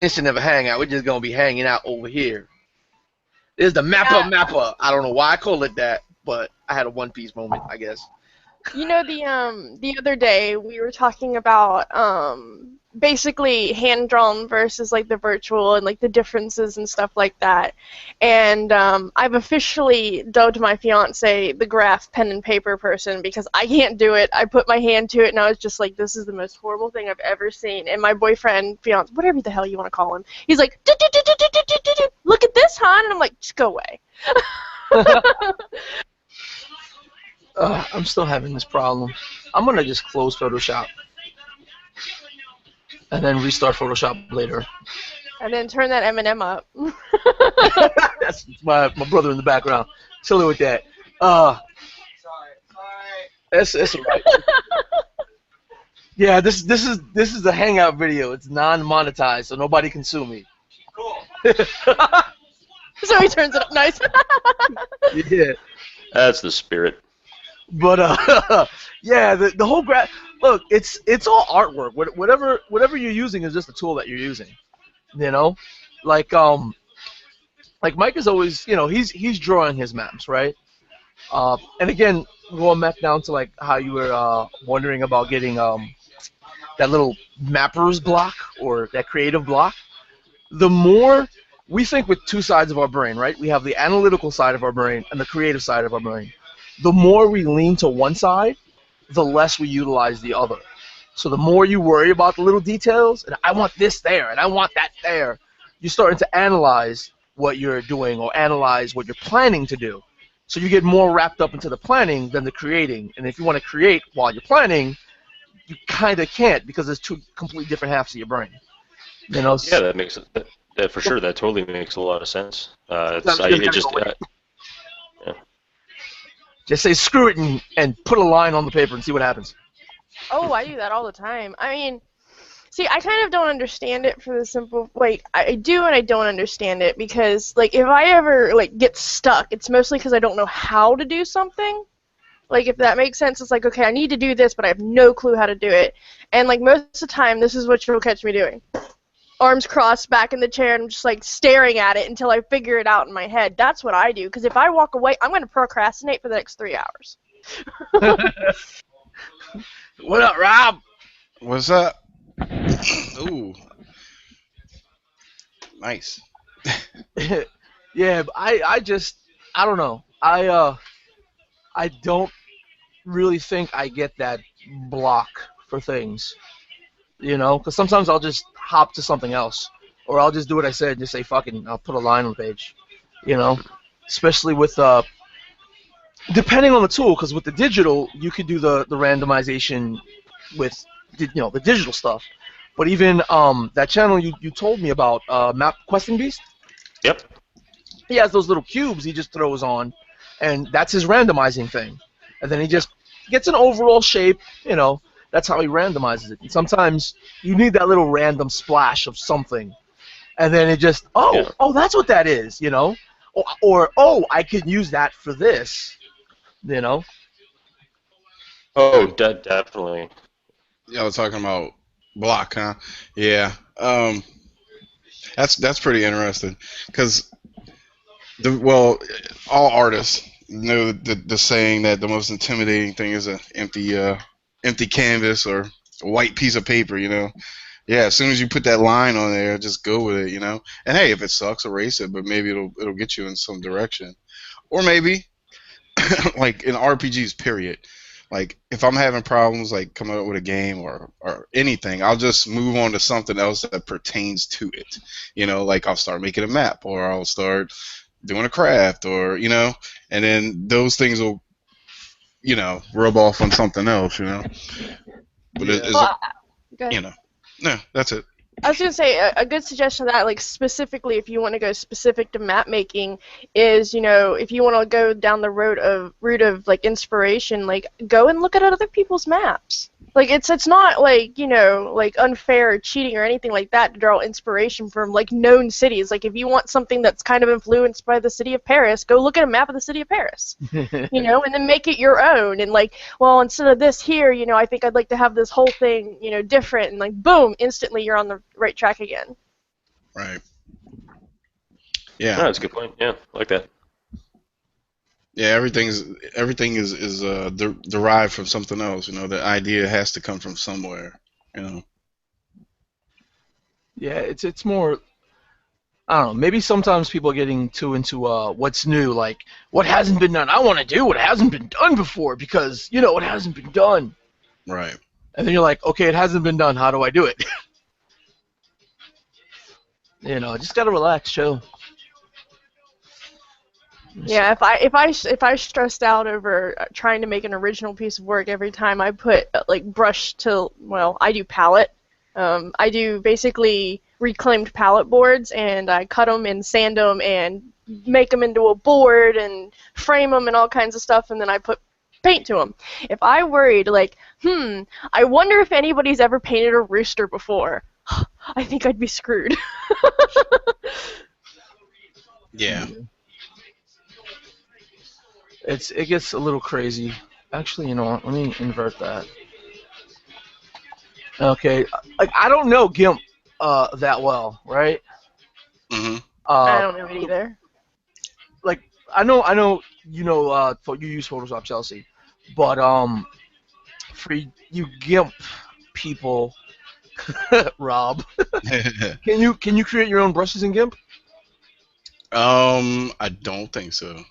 instead of a hangout. We're just gonna be hanging out over here. This is the MAPPA. I don't know why I call it that, but I had a One Piece moment, I guess. You know, the other day we were talking about basically hand drawn versus like the virtual and like the differences and stuff like that. And I've officially dubbed my fiance the graph pen and paper person because I can't do it. I put my hand to it and I was just like, this is the most horrible thing I've ever seen. And my boyfriend, fiance, whatever the hell you want to call him, he's like, look at this, hon, and I'm like, just go away. I'm still having this problem. I'm gonna just close Photoshop and then restart Photoshop later. And then turn that M&M up. That's my brother in the background. Chilling with that. That's all right. Yeah, this is a hangout video. It's non-monetized, so nobody can sue me. Cool. So he turns it up nice. Yeah. That's the spirit. But yeah, the whole graph. Look, it's all artwork. Whatever you're using is just a tool that you're using. You know, like Mike is always, he's drawing his maps, right? And again, going back down to like how you were wondering about getting that little mapper's block or that creative block. The more we think with two sides of our brain, right? We have the analytical side of our brain and the creative side of our brain. The more we lean to one side, the less we utilize the other. So the more you worry about the little details, and I want this there, and I want that there, you're starting to analyze what you're doing or analyze what you're planning to do. So you get more wrapped up into the planning than the creating. And if you want to create while you're planning, you kind of can't because there's two completely different halves of your brain. Yeah, that makes it. That for sure. That totally makes a lot of sense. Just say screw it and put a line on the paper and see what happens. Oh, I do that all the time. I mean, see, I kind of don't understand it for the simple, like, I do and I don't understand it because, like, if I ever, like, get stuck, it's mostly because I don't know how to do something. Like, if that makes sense, it's like, okay, I need to do this, but I have no clue how to do it. And, like, most of the time, this is what you'll catch me doing. Arms crossed, back in the chair, and I'm just, like, staring at it until I figure it out in my head. That's what I do, because if I walk away, I'm going to procrastinate for the next 3 hours. What up, Rob? What's up? Ooh. Nice. Yeah, but I don't know. I don't really think I get that block for things. Because sometimes I'll just hop to something else. Or I'll just do what I said and just say, fuck it, and I'll put a line on the page. Especially with, depending on the tool, because with the digital, you could do the randomization with, the digital stuff. But even that channel you told me about, Map Questing Beast? Yep. He has those little cubes he just throws on, and that's his randomizing thing. And then he just gets an overall shape, that's how he randomizes it. And sometimes you need that little random splash of something. And then it just, that's what that is, Or I could use that for this, Oh, definitely. Y'all talking about block, huh? Yeah. That's pretty interesting because all artists know the saying that the most intimidating thing is an empty canvas or a white piece of paper. Yeah. As soon as you put that line on there, just go with it. And hey, if it sucks, erase it. But maybe it'll get you in some direction, or maybe like in RPGs, period. Like, if I'm having problems, like, coming up with a game or anything, I'll just move on to something else that pertains to it. Like, I'll start making a map, or I'll start doing a craft, or, and then those things will, rub off on something else, But no, that's it. I was going to say, a good suggestion of that, like, specifically if you want to go specific to map making, is, if you want to go down the route of like, inspiration, like, go and look at other people's maps. Like, it's not, like, like, unfair or cheating or anything like that to draw inspiration from, like, known cities. Like, if you want something that's kind of influenced by the city of Paris, go look at a map of the city of Paris, and then make it your own. And, like, well, instead of this here, I think I'd like to have this whole thing, different. And, like, boom, instantly you're on the right track again. Right. No, Yeah. that's a good point. Yeah, I like that. Yeah. Everything is derived from something else. You know, the idea has to come from somewhere. You know. Yeah, it's more. I don't know. Maybe sometimes people are getting too into what's new, like what hasn't been done. I want to do what hasn't been done before because it hasn't been done. Right. And then you're like, okay, it hasn't been done. How do I do it? Just gotta relax, chill. Yeah, if I stressed out over trying to make an original piece of work every time I put like brush to I do palette. I do basically reclaimed palette boards, and I cut them and sand them and make them into a board and frame them and all kinds of stuff, and then I put paint to them. If I worried like, I wonder if anybody's ever painted a rooster before, I think I'd be screwed. Yeah. It gets a little crazy. Actually, you know what? Let me invert that. Okay, like I don't know GIMP that well, right? Hmm. I Uh, don't know it either. like I know you use Photoshop, Chelsea, but for you GIMP people, Rob, can you create your own brushes in GIMP? I don't think so.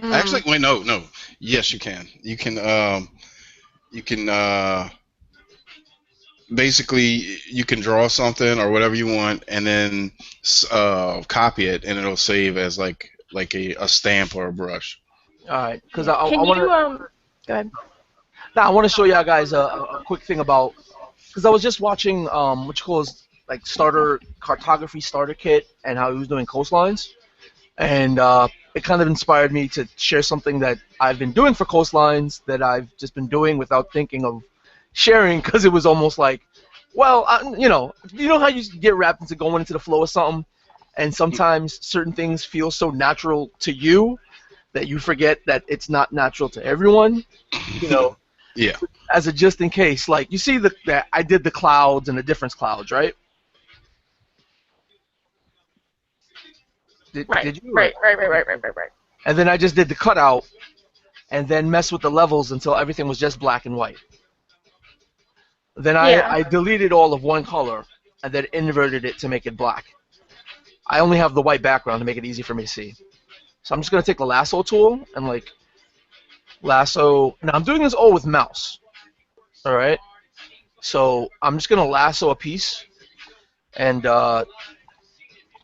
Hmm. Actually, wait, no, no. Yes, you can. You can basically you can draw something or whatever you want, and then copy it, and it'll save as like a stamp or a brush. All right, because Yeah. I Can want you to. go ahead. Now I want to show you guys a quick thing about because I was just watching what you call like starter cartography starter kit and how he was doing coastlines, and it kind of inspired me to share something that I've been doing for coastlines that I've just been doing without thinking of sharing because it was almost like, well, you know how you get wrapped into going into the flow of something, and sometimes certain things feel so natural to you that you forget that it's not natural to everyone. You know, Yeah. as a just in case, like you see that I did the clouds and the difference clouds, right? Did, Right, did you right? right, right, right, right, right, right, right. And then I just did the cutout and then mess with the levels until everything was just black and white. Then I, Yeah. I deleted all of one color and then inverted it to make it black. I only have the white background to make it easy for me to see. So I'm just gonna take the lasso tool and like lasso. Now I'm doing this all with mouse. All right. So I'm just gonna lasso a piece and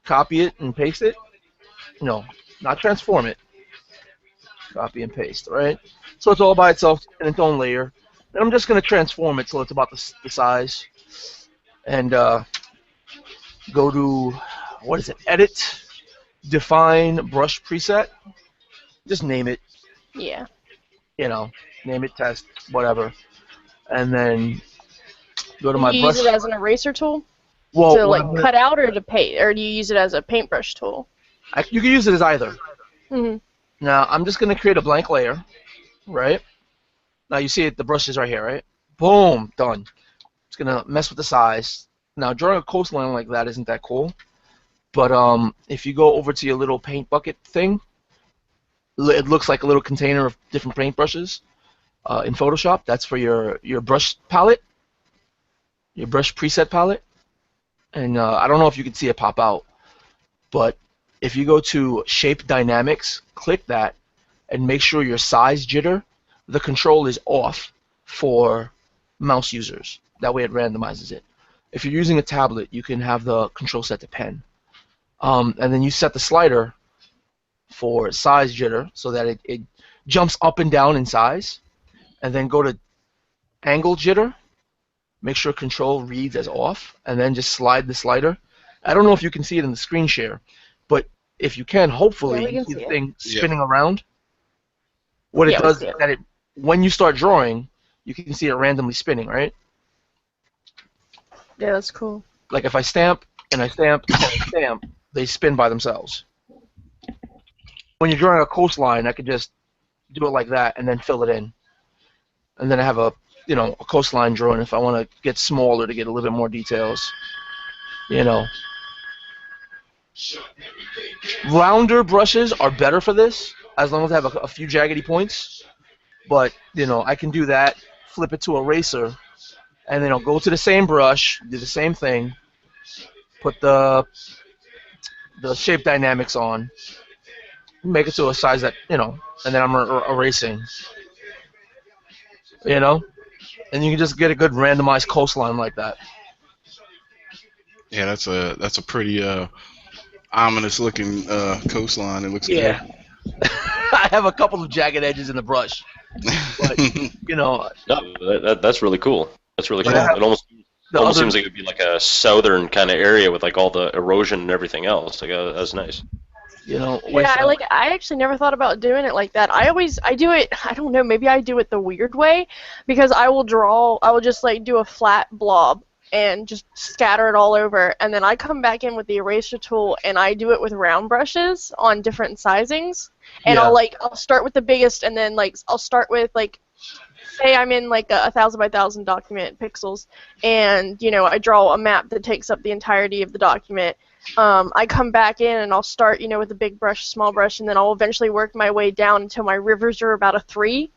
copy it and paste it. No, not transform it. Copy and paste. All right. So it's all by itself in its own layer. And I'm just gonna transform it so it's about the size. And go to what is it? Edit, define, brush preset. Just name it. Yeah. You know, name it, test, whatever. And then go to Do my you use brush. it as an eraser tool Well, to what like cut out, or to paint, or do you use it as a paintbrush tool? you can use it as either. Hmm. Now I'm just gonna create a blank layer, right? Now you see it, the brush is right here, right? Boom, done. It's gonna mess with the size. Now drawing a coastline like that isn't that cool, but if you go over to your little paint bucket thing, it looks like a little container of different paintbrushes in Photoshop. That's for your brush palette, your brush preset palette. And I don't know if you can see it pop out, but if you go to Shape Dynamics, click that, and make sure your size jitter, the control is off for mouse users. That way it randomizes it. If you're using a tablet, you can have the control set to pen. And then you set the slider for size jitter so that it jumps up and down in size. And then go to angle jitter, make sure control reads as off, and then just slide the slider. I don't know if you can see it in the screen share, but if you can, Yeah, hopefully we you can see see the it. thing Yeah. spinning around. What it Yeah, we does see is it. that when you start drawing, you can see it randomly spinning, right? Yeah, that's cool. Like if I stamp and I stamp and I stamp, they spin by themselves. When you're drawing a coastline, I could just do it like that and then fill it in. And then I have a coastline drawing if I want to get smaller to get a little bit more details. You know. Rounder brushes are better for this, as long as I have a few jaggedy points. But I can do that. Flip it to eraser, and then I'll go to the same brush, do the same thing, put the shape dynamics on, make it to a size that and then I'm erasing, and you can just get a good randomized coastline like that. Yeah, that's a pretty ominous looking coastline. It looks good. Yeah. I have a couple of jagged edges in the brush, but No, that's really cool. That's really but cool. I have It almost the almost other. seems like it'd be like a southern kind of area with like all the erosion and everything else. Like that's nice. With Yeah, I actually never thought about doing it like that. I do it, I don't know, maybe I do it the weird way because I will just like do a flat blob and just scatter it all over, and then I come back in with the eraser tool and I do it with round brushes on different sizings. And Yeah. I'll start with the biggest, and then like I'll start with like, say I'm in like a 1,000 by 1,000 document pixels, and I draw a map that takes up the entirety of the document. I come back in and I'll start, with a big brush, small brush, and then I'll eventually work my way down until my rivers are about a 3.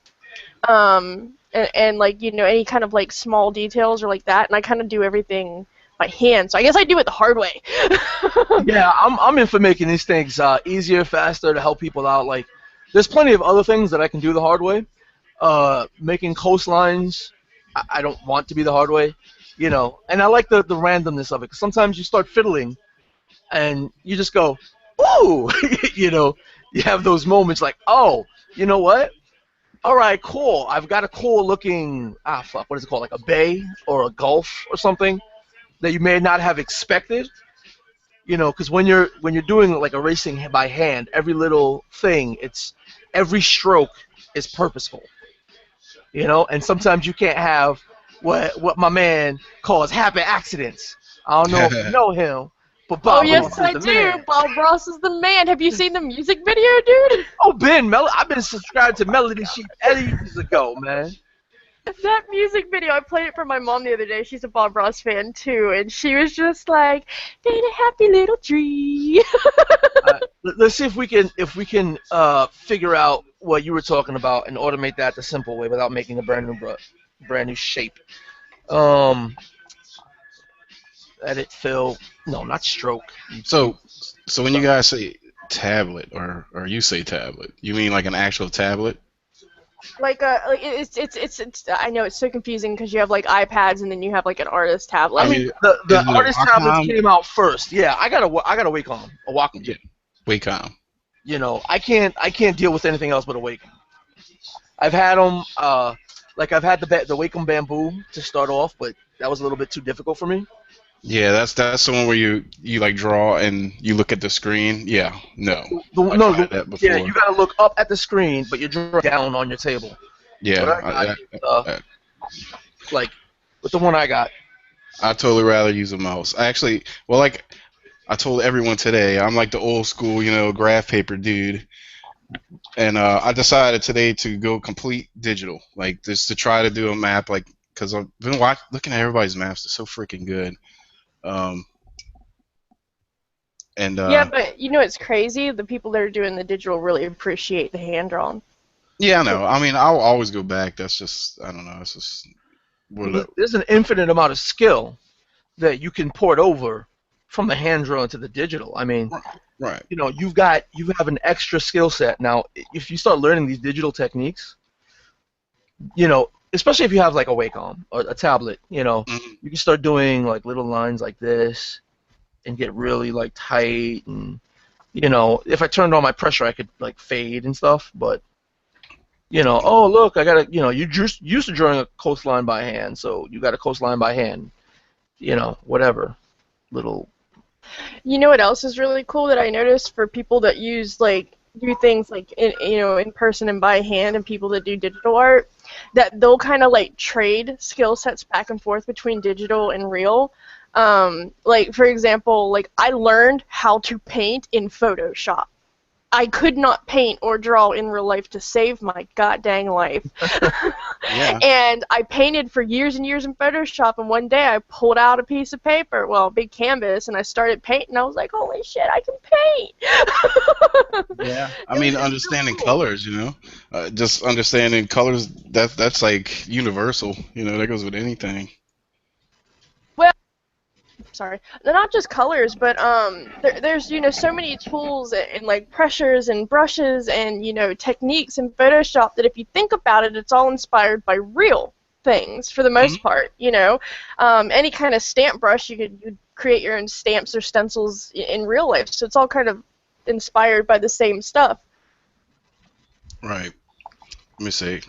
And like, any kind of like small details or like that, and I kind of do everything by hand. So I guess I do it the hard way. Yeah, I'm in for making these things easier, faster to help people out. Like, there's plenty of other things that I can do the hard way. Making coastlines, I don't want to be the hard way, And I like the randomness of it. 'Cause sometimes you start fiddling, and you just go, ooh, You have those moments like, oh, you know what? All right, cool. I've got a cool looking, fuck, what is it called? Like a bay or a gulf or something that you may not have expected. Because when you're doing like erasing by hand, every little thing, every stroke is purposeful. And sometimes you can't have what my man calls happy accidents. I don't know if you know him, but Oh, Bob yes, Ross is I the do. man. Bob Ross is the man. Have you seen the music video, dude? Oh, I've been subscribed to Melody Sheep ages ago, man. That music video, I played it for my mom the other day. She's a Bob Ross fan too, and she was just like, "Ain't a happy little tree." Let's see if we can figure out what you were talking about and automate that the simple way without making a brand new shape. Um, Edit, fill. No, not stroke. So when you guys say tablet or you say tablet, you mean like an actual tablet? It's. I know it's so confusing because you have like iPads and then you have like an artist tablet. I mean, is the it a artist tablets Wacom? came out first. Yeah, I got a Wacom, a Wacom. Yeah, Wacom. I can't deal with anything else but a Wacom. I've had them. Like I've had the Wacom Bamboo to start off, but that was a little bit too difficult for me. Yeah, that's the one where you like draw and you look at the screen. Yeah, no, I No, tried that yeah, before. you gotta look up at the screen, but you're drawing down on your table. Yeah, What I got is, like with the one I got. I totally rather use a mouse. Well, like I told everyone today, I'm like the old school, graph paper dude, and I decided today to go complete digital, like just to try to do a map, like because I've been looking at everybody's maps. They're so freaking good. Um, and Yeah, but it's crazy. The people that are doing the digital really appreciate the hand drawn. yeah, I know. I mean, I'll always go back. That's just I don't know. It's just what. There's an infinite amount of skill that you can port over from the hand drawn to the digital. I mean, Right. you have an extra skill set now. If you start learning these digital techniques, especially if you have like a Wacom or a tablet, Mhm. you can start doing like little lines like this and get really like tight and if I turned on my pressure I could like fade and stuff, but oh look, I got to, you just used to drawing a coastline by hand, so you got a coastline by hand, whatever little. You know what else is really cool that I noticed for people that do things like in person and by hand, and people that do digital art, that they'll kind of like trade skill sets back and forth between digital and real. Like for example, like I learned how to paint in Photoshop. I could not paint or draw in real life to save my goddamn life. Yeah. And I painted for years and years in Photoshop, and one day I pulled out a piece of paper, well, a big canvas, and I started painting. I was like, holy shit, I can paint! Yeah. I It was mean, just understanding so cool. colors, just understanding colors. That's like universal. That goes with anything. Well, sorry, they're not just colors, but there's so many tools and like pressures and brushes and techniques in Photoshop that if you think about it, it's all inspired by real things for the Mhm. most part. Any kind of stamp brush, you'd create your own stamps or stencils in real life, so it's all kind of inspired by the same stuff. Right. Let me see.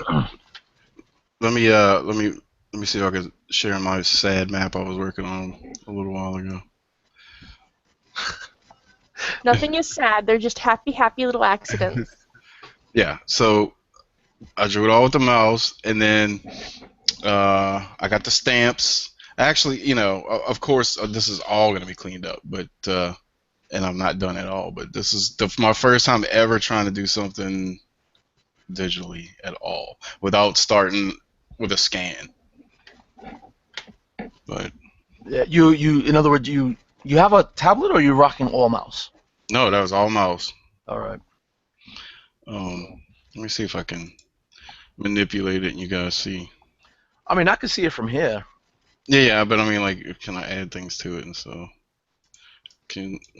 Let me see if I can share my sad map I was working on a little while ago. Nothing is sad; they're just happy, happy little accidents. Yeah. So I drew it all with the mouse, and then I got the stamps. Actually, of course, this is all going to be cleaned up, but and I'm not done at all. But this is my first time ever trying to do something digitally at all without starting with a scan. But Yeah, in other words, you have a tablet or you're rocking all mouse? no, that was all mouse. All right. Let me see if I can manipulate it and you guys see. I mean, I can see it from here. Yeah, but I mean, like, can I add things to it and so?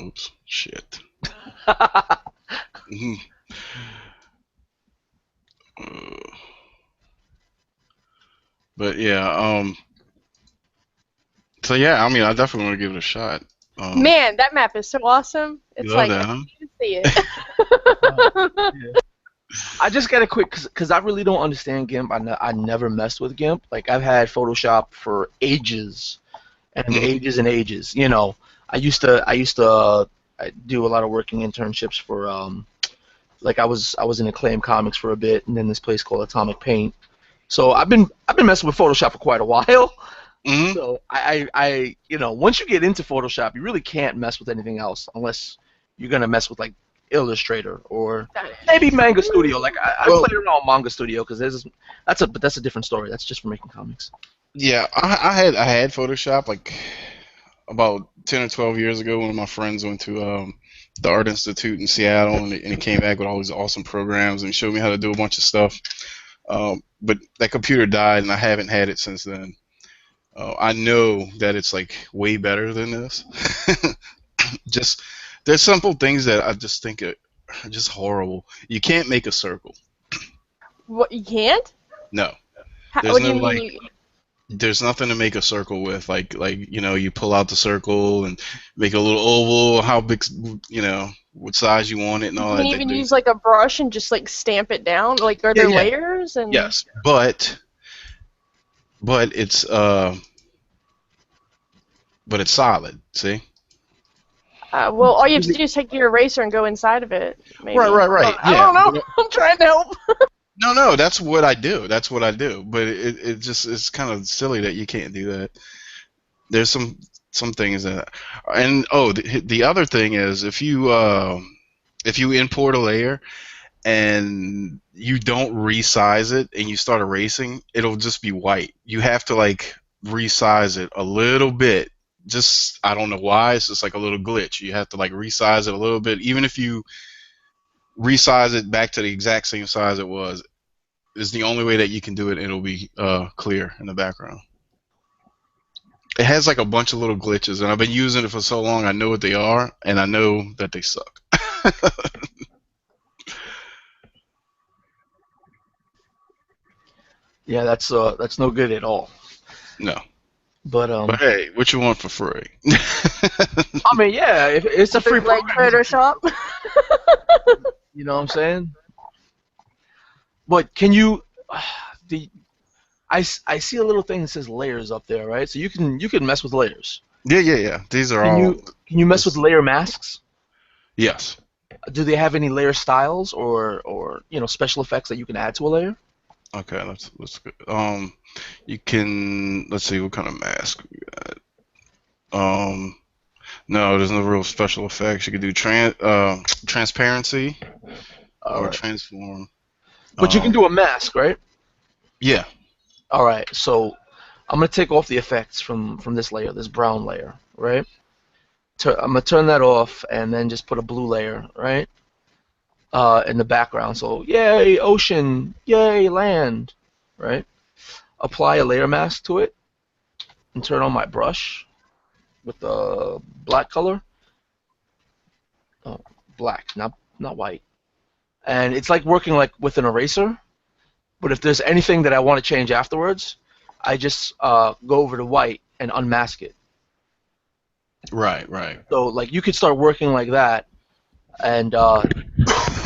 Oops, shit. Mhm. But yeah, so yeah, I mean, I definitely want to give it a shot. Man, that map is so awesome. You It's love like that, I huh? need to see it. I just got a quick because I really don't understand GIMP. I never messed with GIMP. Like I've had Photoshop for ages and Mhm. ages and ages. I used to do a lot of working internships for like I was in Acclaim Comics for a bit, and then this place called Atomic Paint. So I've been messing with Photoshop for quite a while. Mhm. So once you get into Photoshop, you really can't mess with anything else unless you're gonna mess with like Illustrator or maybe Manga Studio. Like I Well, play around with Manga Studio because that's a different story. That's just for making comics. yeah, I had Photoshop like about 10 or 12 years ago. One of my friends went to the Art Institute in Seattle, and he came back with all these awesome programs and he showed me how to do a bunch of stuff. But that computer died, and I haven't had it since then. I know that it's like way better than this. Just there's simple things that I just think are just horrible. You can't make a circle. What, you can't? No, there's What do no you mean? like. There's nothing to make a circle with. Like you pull out the circle and make a little oval. How big, what size you want it and You all can't that. even use like a brush and just like stamp it down. Like, are Yeah, there yeah, layers and? yes, but it's solid. See? Well, all you have to do is take your eraser and go inside of it. Right, Maybe. right, right. I Yeah. don't know. I'm trying to help. No, that's what I do. That's what I do. But it's kind of silly that you can't do that. There's some things that, and the other thing is if you import a layer and you don't resize it and you start erasing, it'll just be white. You have to like resize it a little bit. Just I don't know why. It's just like a little glitch. You have to like resize it a little bit, even if you resize it back to the exact same size it was. Is the only way that you can do it. It'll be clear in the background. It has like a bunch of little glitches, and I've been using it for so long. I know what they are, and I know that they suck. Yeah, that's no good at all. No, But but hey, what you want for free? I mean, yeah, if it's a free Like program. Photoshop. You know what I'm saying? But can you? The I see a little thing that says layers up there, right? So you can mess with layers. Yeah. These are Can all. you mess with layer masks? Yes. Do they have any layer styles or special effects that you can add to a layer? Okay. Let's go. You can. Let's see what kind of mask we got. No, there's no real special effects. You could do transparency All or right. transform. But you can Um, do a mask, right? yeah. All right. So I'm gonna take off the effects from this layer, this brown layer, right? I'm gonna turn that off and then just put a blue layer, right? In the background. So yay ocean, yay land, right? Apply a layer mask to it and turn on my brush with the black color. Oh, black, not white. And it's like working like with an eraser. But if there's anything that I want to change afterwards, I just go over to white and unmask it. Right. Right. So like you could start working like that and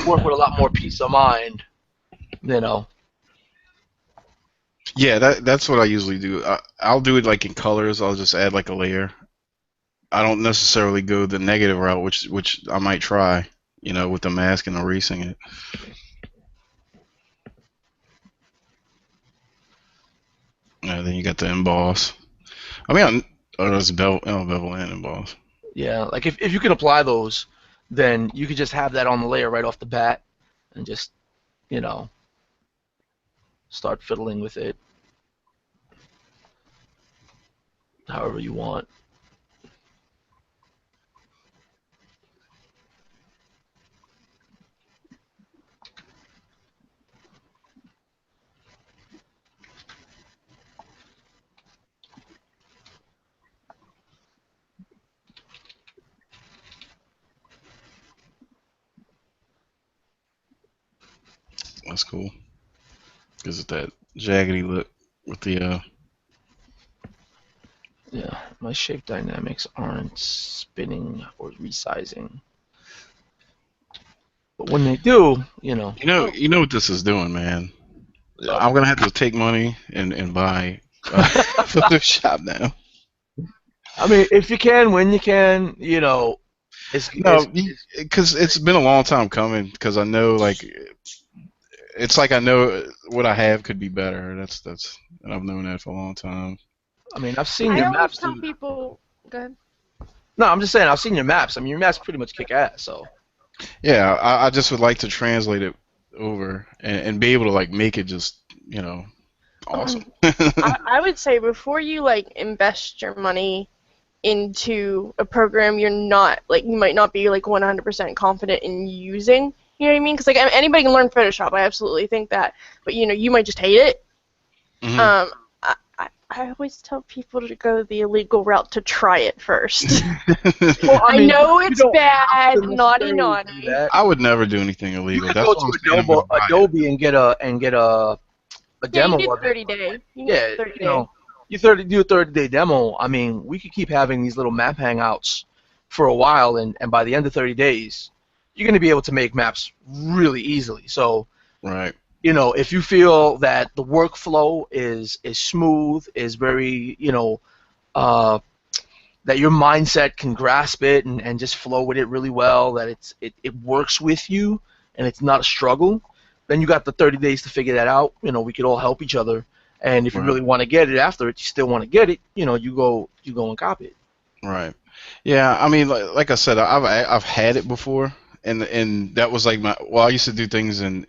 work with a lot more peace of mind. You know. Yeah, that's what I usually do. I'll do it like in colors. I'll just add like a layer. I don't necessarily go the negative route, which I might try, with the mask and erasing it. Then you got the emboss. I mean, there's bevel and emboss. Yeah. Like if you can apply those, then you could just have that on the layer right off the bat, and just you know start fiddling with it however you want. That's cool. Gives it that jaggedy look with the Yeah. My shape dynamics aren't spinning or resizing, but when they do, you know what this is doing, man. oh, I'm gonna have to take money and buy Photoshop now. I mean, if you can, when you can, No, because it's been a long time coming. Because I know, like, it's like I know what I have could be better. And I've known that for a long time. I mean, I've seen I your always maps tell too. people. Go ahead. No, I'm just saying, I've seen your maps. I mean, your maps pretty much kick ass. So Yeah, I just would like to translate it over and be able to like make it just awesome. I would say before you like invest your money into a program you're not like you might not be like 100% confident in using. You know what I mean? Because like anybody can learn Photoshop. I absolutely think that, but you might just hate it. Mhm. I always tell people to go the illegal route to try it first. well, I mean, know you it's don't have bad, to naughty, necessarily do naughty. that. I would never do anything You illegal. could That's go why I'm to saying I'm gonna buy it. Adobe and get a Yeah, you demo can do of it. 30-day. You can Yeah, do 30-day. you do a 30-day demo. I mean, we could keep having these little map hangouts for a while, and by the end of 30 days, you're going to be able to make maps really easily. So, Right. if you feel that the workflow is smooth, is very, uh, that your mindset can grasp it and just flow with it really well, that it works with you and it's not a struggle, then you got the 30 days to figure that out. We could all help each other. And if you Right. really want to get it after it, you still want to get it, you go and copy it. Right. Yeah. I mean, like I said, I've had it before, and that was like I used to do things in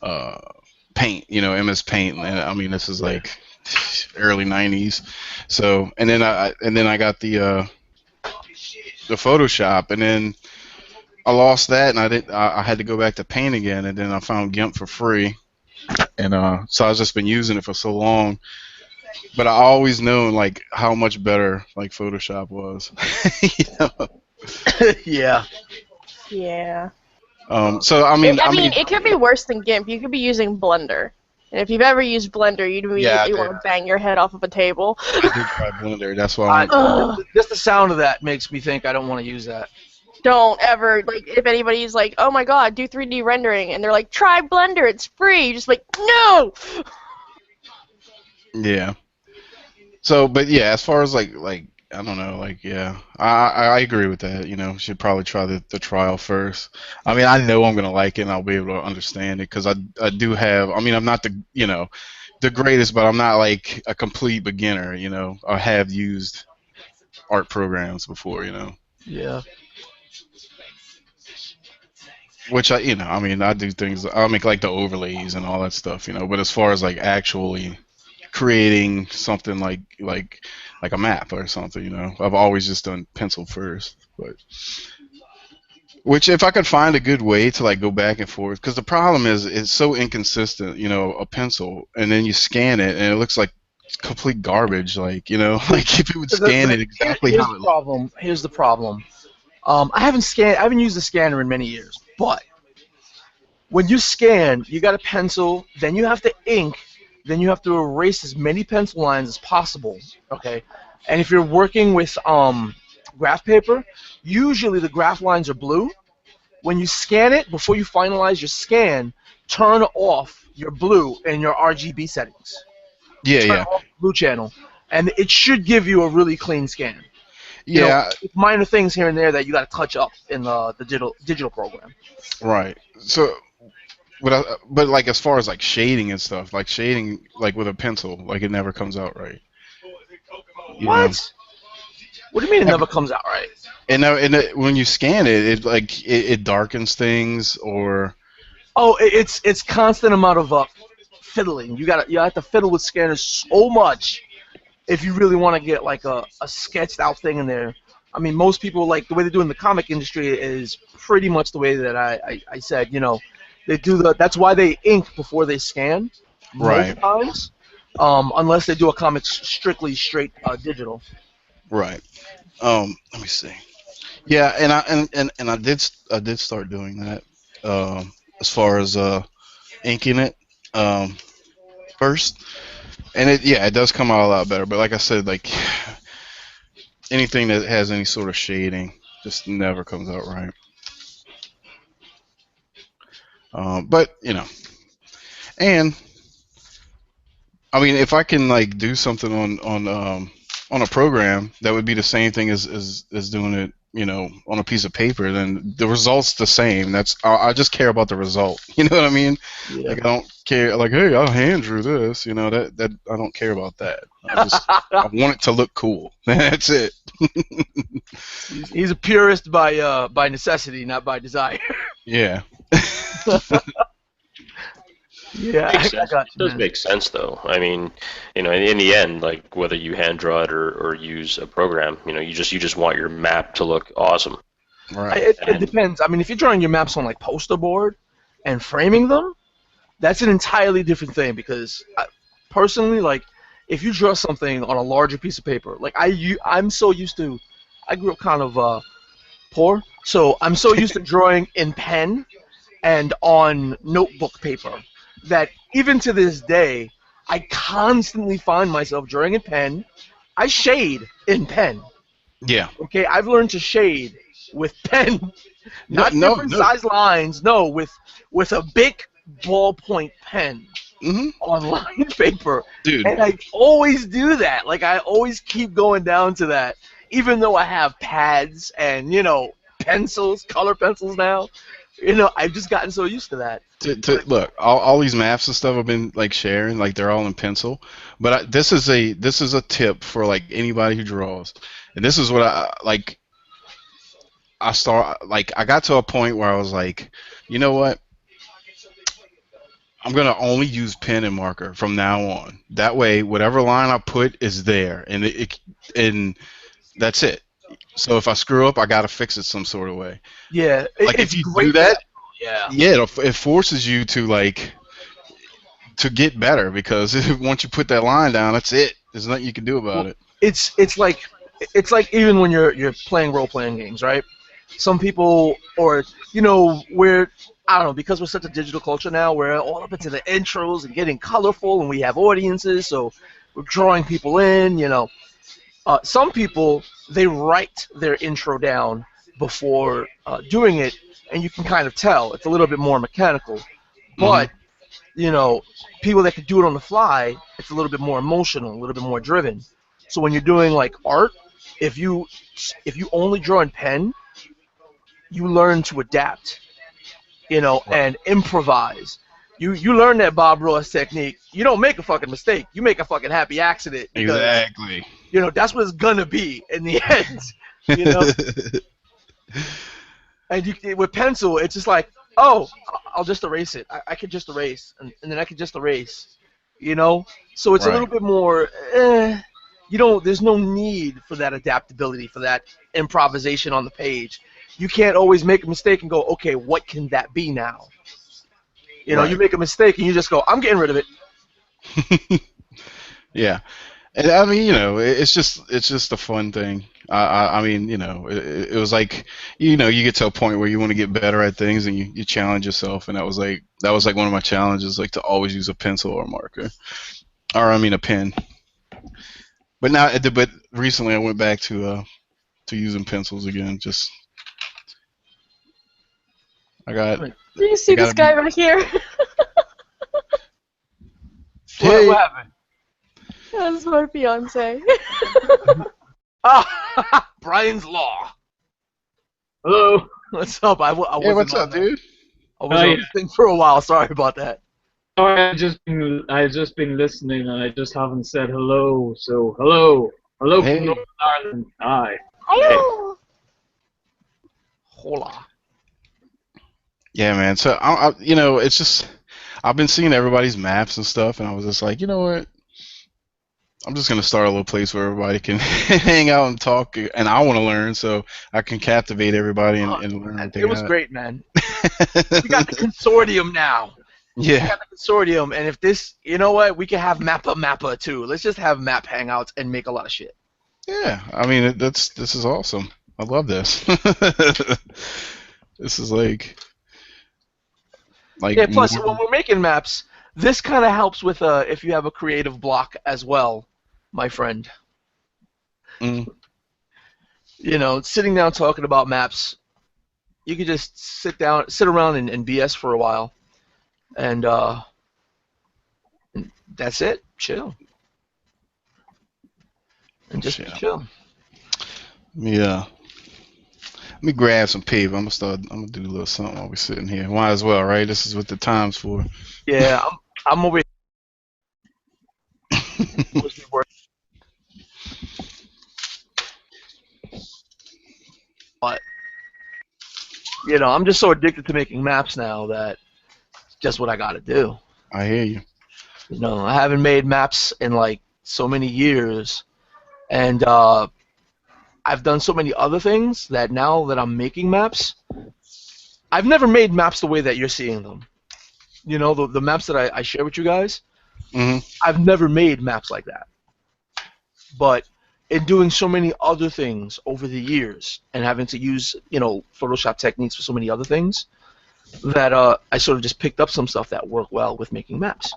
uh Paint, MS Paint, and I mean this is Yeah. like early '90s. So and then I got the Photoshop, and then I lost that, and I had to go back to Paint again, and then I found GIMP for free, and so I've just been using it for so long. But I always known like how much better like Photoshop was. you know? Yeah. Yeah. Uh, So I mean, I mean, it could be worse than GIMP. You could be using Blender. And if you've ever used Blender, you'd yeah, immediately want to bang your head off of a table. I did try Blender. That's why I I, went to Blender. Ugh. just the sound of that makes me think I don't want to use that. Don't ever, like, if anybody's like, oh my god, do 3D rendering, and they're like, try Blender, it's free. You're just like, no! Yeah. So, but yeah, as far as like I don't know, like yeah, I agree with that. Should probably try the trial first. I mean, I know I'm gonna like it and I'll be able to understand it because I do have. I mean, I'm not the greatest, but I'm not like a complete beginner. I have used art programs before, Yeah. which I mean, I do things. I'll make like the overlays and all that stuff, But as far as like actually creating something like a map or something, I've always just done pencil first. But which, if I could find a good way to like go back and forth, because the problem is it's so inconsistent, a pencil, and then you scan it and it looks like complete garbage, like like if it would scan it exactly Here's how the it. problem. Here's the problem. I haven't used a scanner in many years, but when you scan, you got a pencil, then you have to ink, then you have to erase as many pencil lines as possible. Okay, and if you're working with graph paper, usually the graph lines are blue. When you scan it, before you finalize your scan, turn off your blue and your RGB settings. Yeah, Turn yeah, off the blue channel, and it should give you a really clean scan. yeah. It's minor things here and there that you got to touch up in the digital program. Right. So, but like as far as like shading and stuff, like shading like with a pencil, like it never comes out right. You know. What? What do you mean it Have- never comes out right? when you scan it, it darkens things or. Oh, it's constant amount of fiddling. You have to fiddle with scanners so much if you really want to get like a sketched out thing in there. I mean, most people, like the way they do in the comic industry is pretty much the way that I said. They do that's why they ink before they scan most Right. times, unless they do a comic strictly straight digital. Right. Let me see. Yeah, and I did start doing that. As far as inking it first, and it does come out a lot better. But like I said, like anything that has any sort of shading just never comes out right. But and I mean, if I can like do something on a program that would be the same thing as doing it, on a piece of paper, then the result's the same. I just care about the result. You know what I mean? Yeah. Like I don't care. Like, hey, I hand drew this. That I don't care about that. I want it to look cool. That's it. He's a purist by necessity, not by desire. Yeah. Yeah, Makes I sense. got It you, does man. make sense, though. I mean, in the end, like whether you hand draw it or use a program, you just want your map to look awesome. Right. It depends. I mean, if you're drawing your maps on like poster board and framing them, that's an entirely different thing because personally, like, if you draw something on a larger piece of paper, like I'm so used to, I grew up kind of poor, so I'm so used to drawing in pen and on notebook paper that even to this day, I constantly find myself drawing in pen. I shade in pen. Yeah. Okay, I've learned to shade with pen, No. not No. different No. size lines. No, with a big ballpoint pen Hmm. on lined paper, Dude. and I always do that. Like I always keep going down to that, even though I have pads and pencils, color pencils now. I've just gotten so used to that. Look, all these maps and stuff I've been like sharing, like they're all in pencil. But this is a tip for like anybody who draws, and this is what I like. I got to a point where I was like, you know what? I'm gonna only use pen and marker from now on. That way, whatever line I put is there, and that's it. So if I screw up, I gotta fix it some sort of way. Yeah, Like it's if you do great for that, that. Yeah. yeah, it forces you to like to get better because once you put that line down, that's it. There's nothing you can do about Well, it. it's like even when you're playing role playing games, right? Some people or we're I don't know because we're such a digital culture now. We're all up into the intros and getting colorful, and we have audiences, so we're drawing people in. Some people they write their intro down before doing it, and you can kind of tell it's a little bit more mechanical. Hmm. But you know, people that can do it on the fly, it's a little bit more emotional, a little bit more driven. So when you're doing like art, if you if you only draw in pen, you learn to adapt, Right. and improvise. You learn that Bob Ross technique. You don't make a fucking mistake. You make a fucking happy accident because Exactly. that's what it's gonna be in the end. You know, and with pencil, it's just like, oh, I'll just erase it. I could just erase, and then I could just erase. So it's a little Right. bit more. There's no need for that adaptability, for that improvisation on the page. You can't always make a mistake and go, okay, what can that be now? You Right. make a mistake and you just go, I'm getting rid of it. Yeah. And I mean, it's just a fun thing. I mean, it was like, you get to a point where you want to get better at things and you challenge yourself, and that was like one of my challenges, like to always use a pencil or a marker, or I mean a pen. But recently I went back to using pencils again. Just I got Do you I see this gotta guy be. back here? What Hey, happened? That's my fiance. Ah, Brian's Law. Hello. What's up? I hey, wasn't what's on up, that. dude? I wasn't Hi. on this thing for a while. Sorry about that. I've just been listening and I just haven't said hello. So hello from Hey, Northern Ireland. Hi. hey. Hello. Hola. Yeah, man. So it's just I've been seeing everybody's maps and stuff, and I was just like, you know what? I'm just gonna start a little place where everybody can hang out and talk, and I want to learn, so I can captivate everybody and, Oh, and learn it everything was out. great, man. We got the consortium now. We Yeah, got the consortium, and if this, you know what, we can have MAPPA too. Let's just have map hangouts and make a lot of shit. yeah. I mean, this is awesome. I love this. This is like Yeah. Plus, when more. we're making maps, this kind of helps with if you have a creative block as well, my friend. Mm, Sitting down talking about maps, you could just sit around and BS for a while, and that's it. Chill and just be shit. chill. Yeah. Let me grab some paper. I'm gonna do a little something while we're sitting here. Might as well, right? This is what the time's for. Yeah, I'm over here mostly working, but I'm just so addicted to making maps now that it's just what I got to do. I hear you. I haven't made maps in like so many years, and I've done so many other things that now that I'm making maps, I've never made maps the way that you're seeing them. The maps that I share with you guys, Hmm. I've never made maps like that. But in doing so many other things over the years and having to use, Photoshop techniques for so many other things, that I sort of just picked up some stuff that work well with making maps.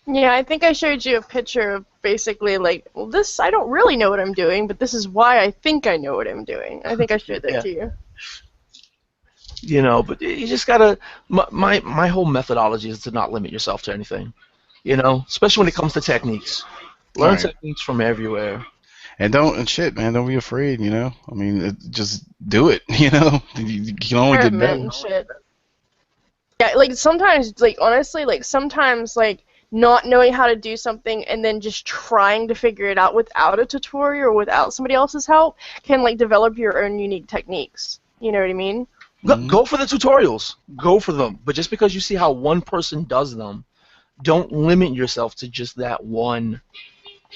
Yeah, I think I showed you a picture of basically like, well, this, I don't really know what I'm doing, but this is why I think I know what I'm doing. I think I showed that Yeah. to you. But you just gotta. My whole methodology is to not limit yourself to anything. Especially when it comes to techniques. All Learn right. techniques from everywhere. And shit, man, don't be afraid. I mean, just do it. You can only get Experiment better. and shit. Yeah, like sometimes, like honestly, like sometimes, like not knowing how to do something and then just trying to figure it out without a tutorial or without somebody else's help can like develop your own unique techniques. You know what I mean? Hmm. Go for the tutorials. Go for them. But just because you see how one person does them, don't limit yourself to just that one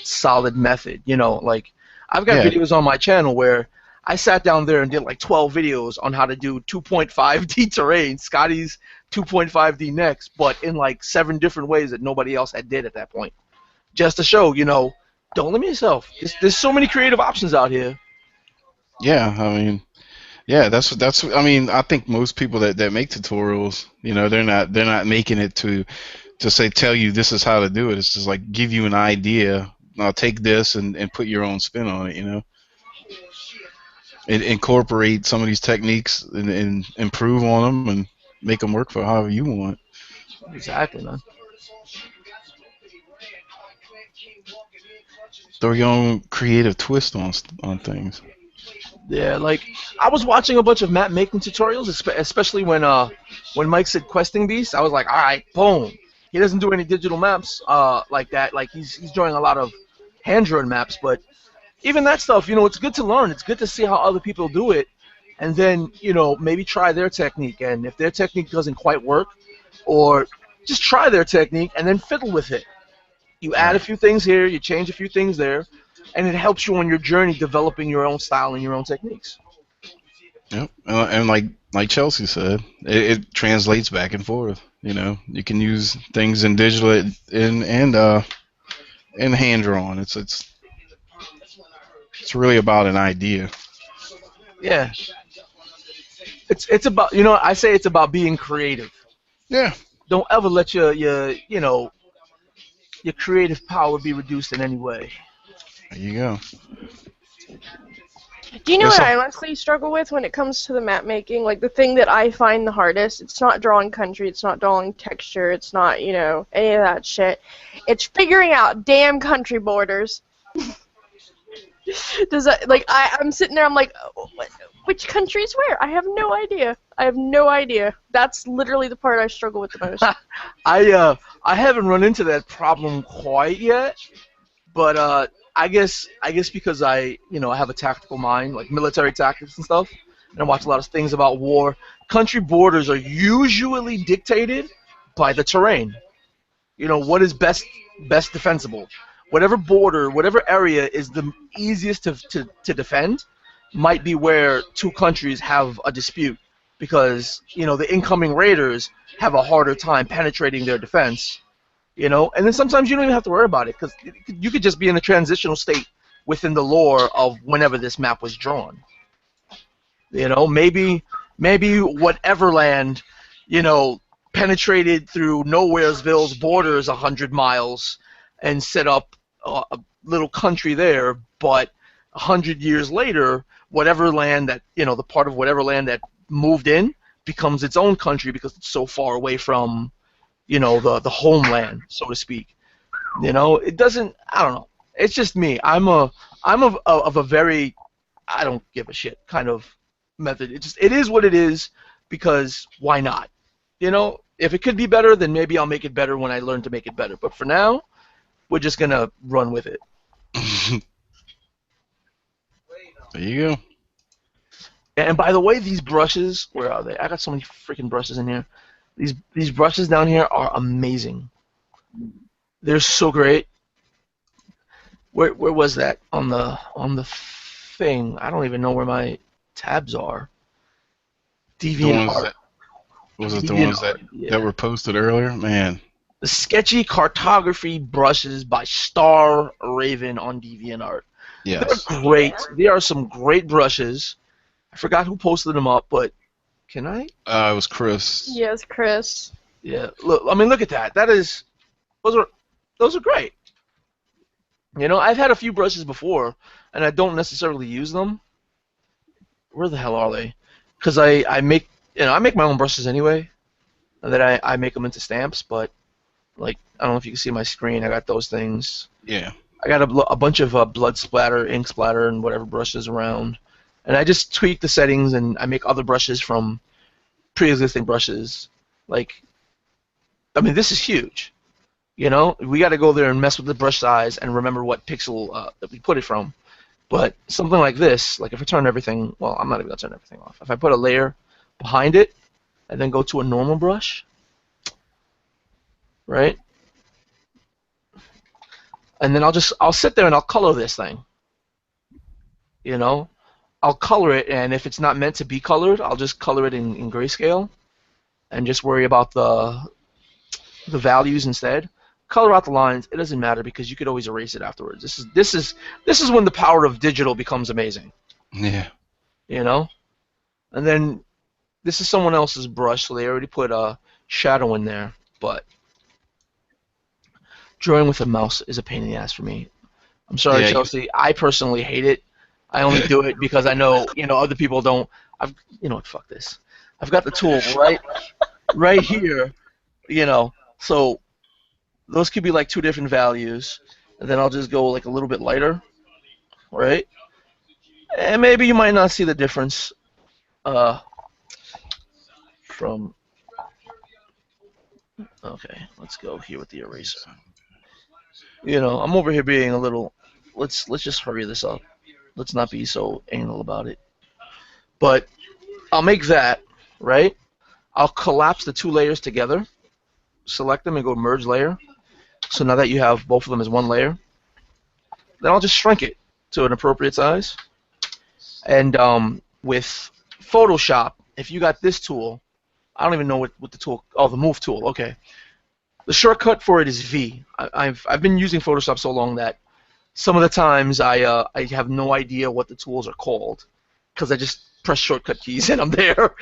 solid method. Like I've got Yeah, videos on my channel where I sat down there and did like 12 videos on how to do 2.5D terrain, Scotty's 2.5D next, but in like 7 different ways that nobody else had did at that point. Just to show, don't limit yourself. There's so many creative options out here. yeah. I mean, yeah. That's. I mean, I think most people that make tutorials, they're not making it to say tell you this is how to do it. It's just like give you an idea. Now take this and put your own spin on it. And incorporate some of these techniques and improve on them and make them work for however you want. Exactly, man. Throw your own creative twist on things. Yeah, like I was watching a bunch of map making tutorials, especially when Mike said questing beast. I was like, all right, boom. He doesn't do any digital maps like that. Like he's drawing a lot of hand drawn maps, but even that stuff, it's good to learn. It's good to see how other people do it, and then maybe try their technique. And if their technique doesn't quite work, or just try their technique and then fiddle with it. You add a Right. few things here, you change a few things there, and it helps you on your journey developing your own style and your own techniques. Yep. And like Chelsea said, it translates back and forth. You can use things in digital and hand drawn. It's really about an idea. Yeah, it's about I say it's about being creative. Yeah. Don't ever let your creative power be reduced in any way. There you go. Do you know There's what some. I honestly struggle with when it comes to the map making? Like, the thing that I find the hardest, it's not drawing country, it's not drawing texture, it's not, any of that shit. It's figuring out damn country borders. Does that, like, I'm sitting there, I'm like, oh, which country's where? I have no idea. I have no idea. That's literally the part I struggle with the most. I haven't run into that problem quite yet, but I guess because I have a tactical mind, like military tactics and stuff, and I watch a lot of things about war. Country borders are usually dictated by the terrain. What is best defensible. Whatever border, whatever area is the easiest to defend, might be where two countries have a dispute because the incoming raiders have a harder time penetrating their defense. And then sometimes you don't even have to worry about it because you could just be in a transitional state within the lore of whenever this map was drawn. Maybe whatever land, you know, penetrated through Nowheresville's borders 100 miles and set up a little country there, but 100 years later, whatever land that the part of whatever land that moved in becomes its own country because it's so far away from the homeland, so to speak. It doesn't. I don't know. It's just me. I'm of a very I don't give a shit kind of method. It is what it is because why not? If it could be better, then maybe I'll make it better when I learn to make it better. But for now, we're just gonna run with it. There you go. And by the way, these brushes, where are they? I got so many freaking brushes in here. These brushes down here are amazing. They're so great. Where was that on the thing? I don't even know where my tabs are. The Deviant ones art. that was it the Deviant ones that art. Yeah. that were posted earlier? Man, The sketchy cartography brushes by Star Raven on DeviantArt. yes. They're great. They are some great brushes. I forgot who posted them up, but can I? It was Chris. Yes, Chris. Yeah. Look. I mean, look at that. Those are great. I've had a few brushes before, and I don't necessarily use them. Where the hell are they? Because I make my own brushes anyway, and then I make them into stamps. But like I don't know if you can see my screen. I got those things. Yeah. I got a bunch of blood splatter, ink splatter, and whatever brushes around, and I just tweak the settings and I make other brushes from pre-existing brushes. Like, I mean, this is huge. We got to go there and mess with the brush size and remember what pixel that we put it from. But something like this, like if I turn everything, well, I'm not even gonna turn everything off. If I put a layer behind it and then go to a normal brush, right? And then I'll sit there and I'll color this thing. I'll color it, and if it's not meant to be colored, I'll just color it in grayscale and just worry about the values instead. Color out the lines. It doesn't matter because you could always erase it afterwards. This is when the power of digital becomes amazing. Yeah. And then this is someone else's brush, so they already put a shadow in there. But drawing with a mouse is a pain in the ass for me. I'm sorry, Yeah, Chelsea. I personally hate it. I only do it because I know other people don't. What? Fuck this. I've got the tool right here. So those could be like two different values, and then I'll just go like a little bit lighter, right? And maybe you might not see the difference from. Okay, let's go here with the eraser. I'm over here being a little. Let's just hurry this up. Let's not be so anal about it. But I'll make that, right? I'll collapse the two layers together, select them, and go merge layer. So now that you have both of them as one layer, then I'll just shrink it to an appropriate size. And with Photoshop, if you got this tool, I don't even know what the tool. Oh, the Move tool. Okay. The shortcut for it is V. I've been using Photoshop so long that some of the times I have no idea what the tools are called because I just press shortcut keys and I'm there.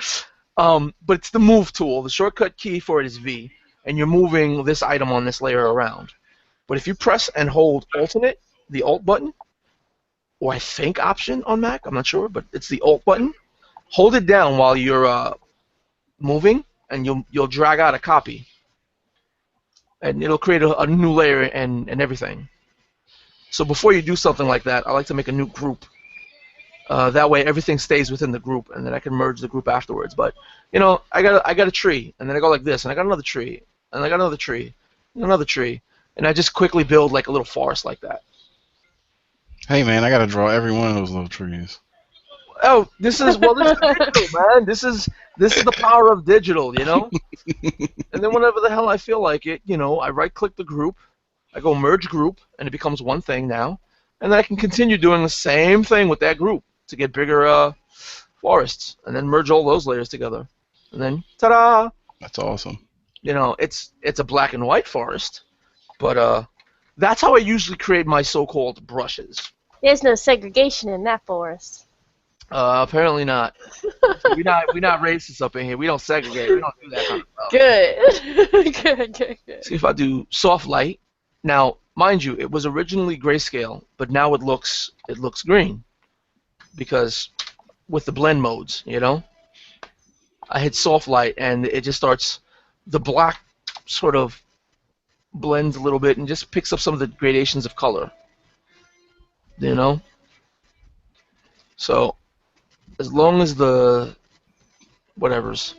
But it's the Move tool. The shortcut key for it is V, and you're moving this item on this layer around. But if you press and hold Alternate, the Alt button, or I think Option on Mac, I'm not sure, but it's the Alt button. Hold it down while you're moving, and you'll drag out a copy, and it'll create a new layer and everything. So before you do something like that, I like to make a new group. That way everything stays within the group, and then I can merge the group afterwards. But I got a tree, and then I go like this, and I got another tree, and I got another tree, and another tree, and I just quickly build like a little forest like that. Hey man, I gotta draw every one of those little trees. Oh, this is digital, man. This is the power of digital, And then whenever the hell I feel like it, I right-click the group, I go merge group, and it becomes one thing now, and then I can continue doing the same thing with that group to get bigger forests, and then merge all those layers together, and then ta-da! That's awesome. It's a black and white forest, but that's how I usually create my so-called brushes. There's no segregation in that forest. Apparently not. We're not racist up in here. We don't segregate. We don't do that kind of stuff. Good. Good. See if I do soft light. Now, mind you, it was originally grayscale, but now it looks green because with the blend modes, I hit soft light and it just starts. The black sort of blends a little bit and just picks up some of the gradations of color. So as long as the whatever's,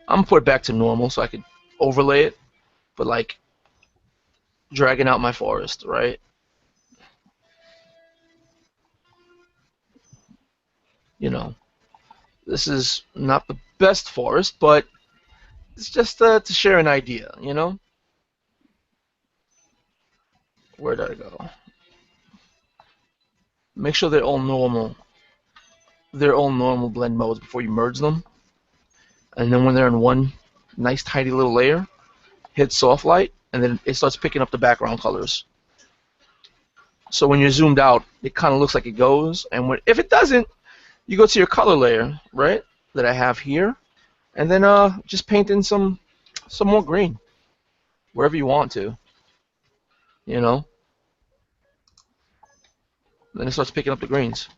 I'm gonna put it back to normal so I could overlay it, but like dragging out my forest, right? This is not the best forest, but it's just to share an idea, Where did I go? Make sure they're all normal. They're all normal blend modes before you merge them. And then when they're in one nice tidy little layer, hit soft light, and then it starts picking up the background colors. So when you're zoomed out, it kind of looks like it goes. And if it doesn't, you go to your color layer, right, that I have here, and then just paint in some more green, wherever you want to. Then it starts picking up the greens.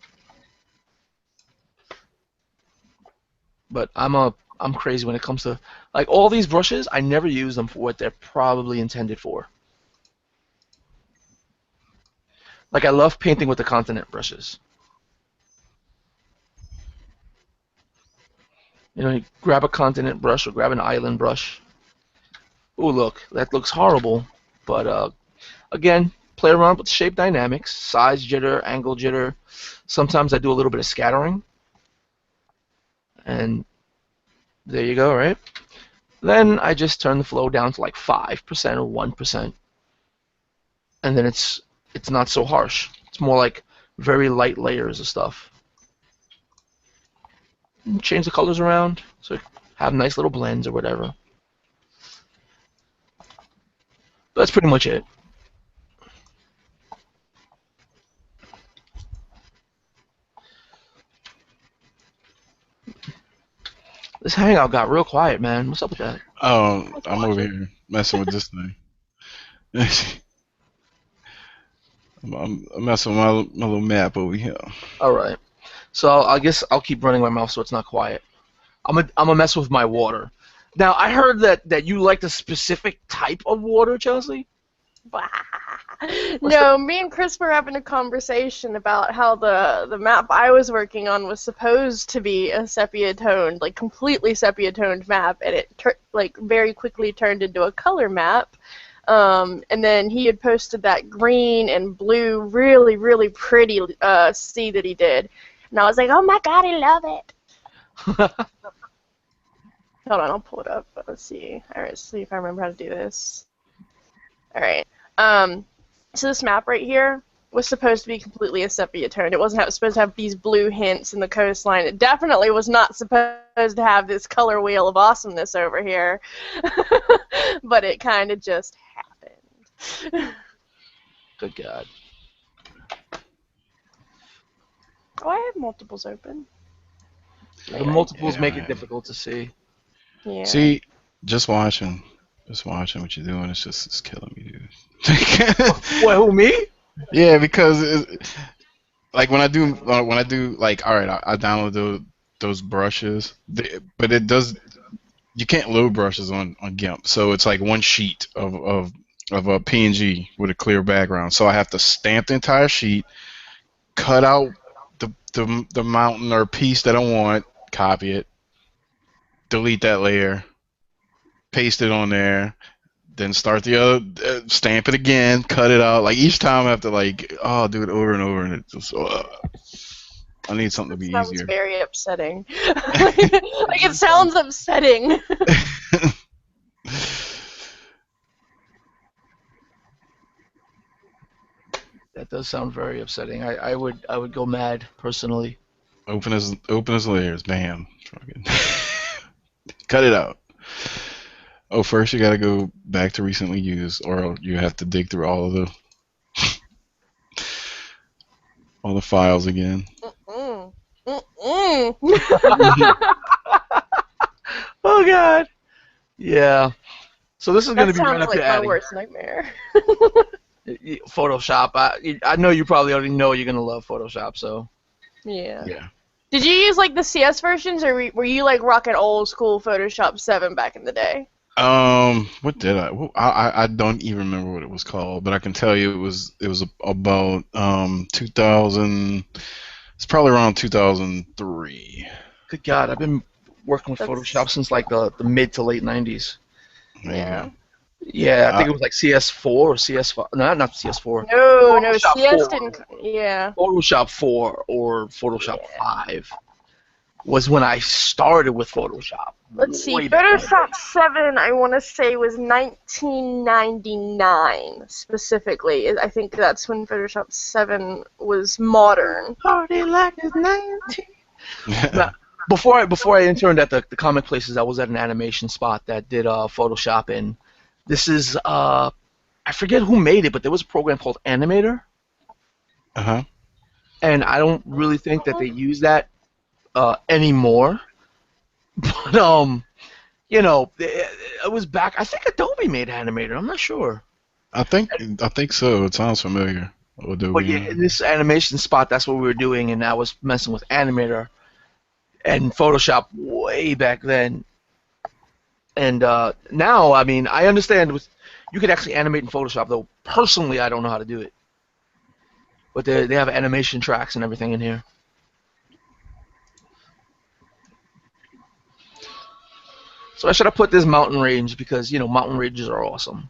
But I'm crazy when it comes to like all these brushes. I never use them for what they're probably intended for. Like I love painting with the continent brushes. You grab a continent brush or grab an island brush. Ooh, look, that looks horrible. But again, play around with shape dynamics, size jitter, angle jitter. Sometimes I do a little bit of scattering. And there you go, right? Then I just turn the flow down to like 5% or 1%. And then it's not so harsh. It's more like very light layers of stuff. And change the colors around so have nice little blends or whatever. That's pretty much it. This hangout got real quiet, man. What's up with that? Oh, I'm over here messing with this thing. I'm messing with my little map over here. All right. So I guess I'll keep running my mouth so it's not quiet. I'm gonna mess with my water. Now I heard that you liked a specific type of water, Chelsea. No, me and Chris were having a conversation about how the map I was working on was supposed to be a sepia-toned, like completely sepia-toned map, and it like very quickly turned into a color map. And then he had posted that green and blue, really, really pretty sea that he did, and I was like, oh my god, I love it. Hold on, I'll pull it up. Let's see. All right, see if I remember how to do this. All right. So this map right here was supposed to be completely a sepia tone. It wasn't supposed to have these blue hints in the coastline. It definitely was not supposed to have this color wheel of awesomeness over here. But it kind of just happened. Good God. Oh, I have multiples open. The multiples make it difficult to see. Yeah. See, just watching what you're doing, it's killing me, dude. What, who, me? Yeah, because like when I do like, all right, I download those brushes, but it does. You can't load brushes on GIMP, so it's like one sheet of a PNG with a clear background. So I have to stamp the entire sheet, cut out the mountain or piece that I want, copy it, delete that layer, paste it on there, then start the other, stamp it again, cut it out. Like each time I have to do it over and over, and it's just I need something to be That sounds easier. very upsetting. Like it sounds upsetting. That does sound very upsetting. I would go mad personally. Open as layers, bam. Cut it out. Oh, first you gotta go back to recently used, or you have to dig through all the files again. Oh God. Yeah. So this is going to That be right sounds up like your my alley. worst nightmare. Photoshop. I know you probably already know you're going to love Photoshop. So. Yeah. Yeah. Did you use like the CS versions, or were you like rocking old school Photoshop 7 back in the day? What did I? I don't even remember what it was called, but I can tell you it was about 2000. It's probably around 2003. Good God, I've been working with Photoshop since like the mid to late 90s. There you go. Yeah, I think it was like CS4 or CS5. No, not CS4. No, Photoshop CS 4. didn't. Yeah. Photoshop 4 or Photoshop 5 was when I started with Photoshop. Let's see. Way back then. Photoshop 7, I want to say, was 1999 specifically. I think that's when Photoshop 7 was modern. Party like it's 19. Now, before I interned at the comic places, I was at an animation spot that did Photoshop, and this is I forget who made it, but there was a program called Animator. Uh-huh. And I don't really think that they use that anymore. But it was back. I think Adobe made Animator. I'm not sure. I think so. It sounds familiar. Adobe. But yeah, in this animation spot, that's what we were doing, and I was messing with Animator and Photoshop way back then. And now, I mean, I understand you could actually animate in Photoshop, though personally I don't know how to do it. But they have animation tracks and everything in here. So I should have put this mountain range because mountain ranges are awesome.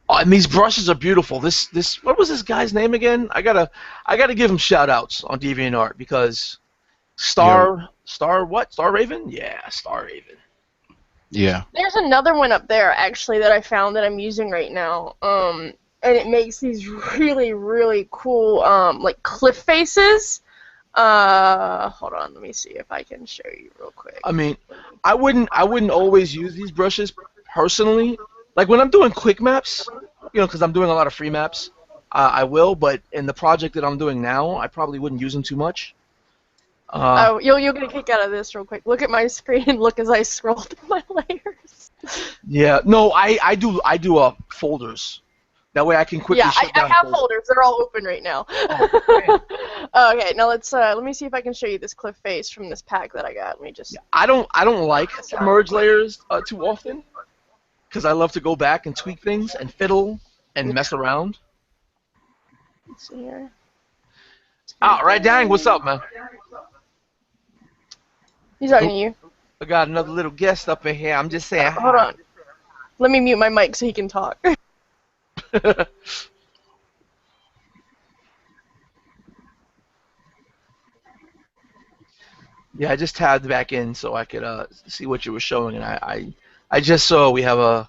Oh, and these brushes are beautiful. This what was this guy's name again? I gotta give him shout outs on DeviantArt because Star Raven? Yeah, Star Raven. Yeah. There's another one up there actually that I found that I'm using right now. And it makes these really, really cool like cliff faces. Hold on, let me see if I can show you real quick. I mean, I wouldn't always use these brushes personally. Like when I'm doing quick maps, because I'm doing a lot of free maps, I will. But in the project that I'm doing now, I probably wouldn't use them too much. You'll get a kick out of this real quick. Look at my screen and look as I scroll through my layers. Yeah, no, I do folders. That way I can quickly shut down. I have folders. They're all open right now. Oh, Okay, now let me see if I can show you this cliff face from this pack that I got. Let me just. Yeah, I don't like to merge layers too often, because I love to go back and tweak things and fiddle and mess around. Let's see here. Right, dang, what's up, man? He's talking to you. I got another little guest up in here. I'm just saying. Hold on. Let me mute my mic so he can talk. Yeah, I just tabbed back in so I could see what you were showing, and I just saw we have a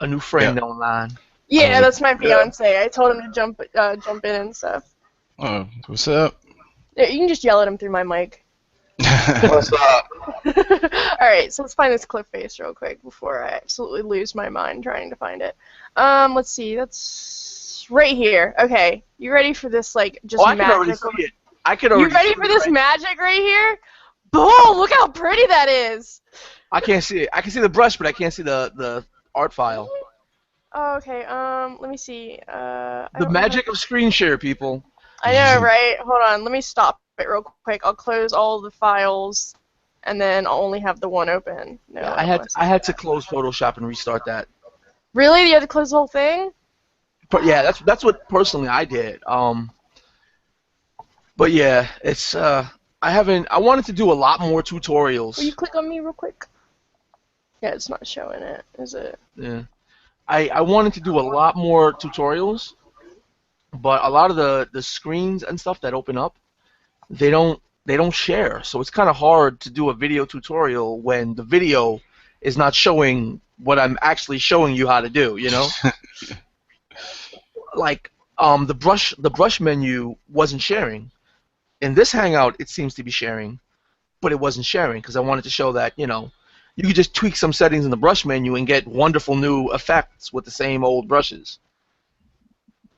new friend online. Yeah, that's my fiance. I told him to jump in and stuff. Oh, what's up? Yeah, you can just yell at him through my mic. What's up? Alright, so let's find this cliff face real quick before I absolutely lose my mind trying to find it. Let's see, that's right here. Okay, you ready for this, like, just I can already magical... see it. I can already You ready for this magic right here? Boom! Look how pretty that is! I can't see it. I can see the brush, but I can't see the art file. Oh, okay, let me see. The magic of screen share, people. I know, right? Hold on, let me stop it real quick. I'll close all the files, and then I'll only have the one open. No, Yeah, I had to close Photoshop and restart that. Really? You had to close the whole thing? But yeah, that's what personally I did. But yeah, it's I wanted to do a lot more tutorials. Will you click on me real quick? Yeah, it's not showing it, is it? Yeah. I wanted to do a lot more tutorials, but a lot of the screens and stuff that open up, they don't share. So it's kind of hard to do a video tutorial when the video is not showing what I'm actually showing you how to do, you know? Like the brush menu wasn't sharing. In this Hangout, it seems to be sharing, but it wasn't sharing because I wanted to show that, you know, you could just tweak some settings in the brush menu and get wonderful new effects with the same old brushes.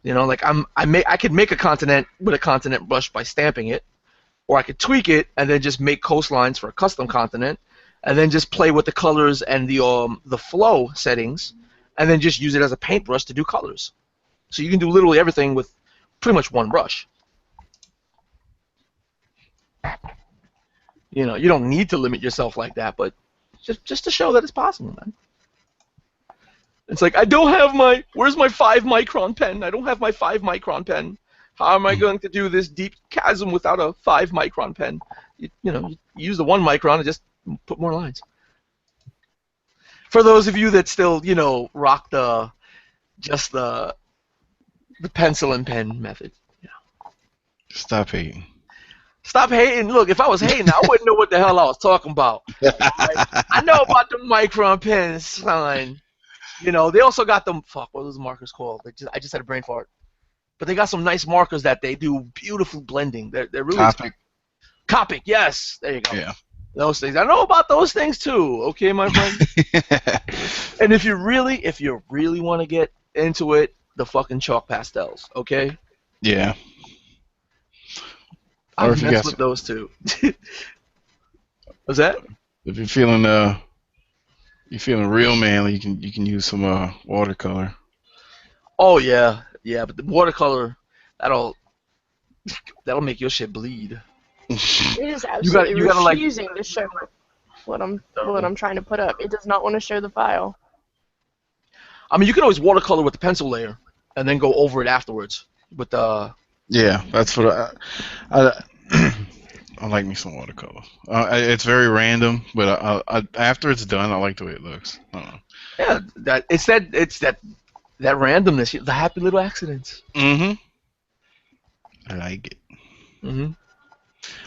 You know, like I could make a continent with a continent brush by stamping it, or I could tweak it and then just make coastlines for a custom continent, and then just play with the colors and the flow settings, and then just use it as a paintbrush to do colors. So you can do literally everything with pretty much one brush. You know, you don't need to limit yourself like that, but just to show that it's possible, man. It's like, I don't have where's my 5-micron pen? I don't have my 5-micron pen. How am I going to do this deep chasm without a 5-micron pen? You know, you use the 1 micron and just put more lines. For those of you that still, you know, rock just the pencil and pen method. Yeah. Stop hating. Stop hating. Look, if I was hating, I wouldn't know what the hell I was talking about. I know about the micron pens, son. You know, they also got them. Fuck, what are those markers called? I just had a brain fart. But they got some nice markers that they do beautiful blending. They're really Copic, yes. There you go. Yeah. Those things. I know about those things too. Okay, my friend. And if you really want to get into it, the fucking chalk pastels. Okay. Yeah. I mess with those two. What's that? If you're feeling real manly, you can use some watercolor. Oh yeah, but the watercolor that'll make your shit bleed. It is absolutely refusing to show what I'm trying to put up. It does not want to show the file. I mean, you can always watercolor with the pencil layer and then go over it afterwards with the. Yeah, that's what I like me some watercolor. It's very random, but after it's done, I like the way it looks. Yeah, it's that randomness, the happy little accidents. Mm-hmm. I like it. Mm-hmm.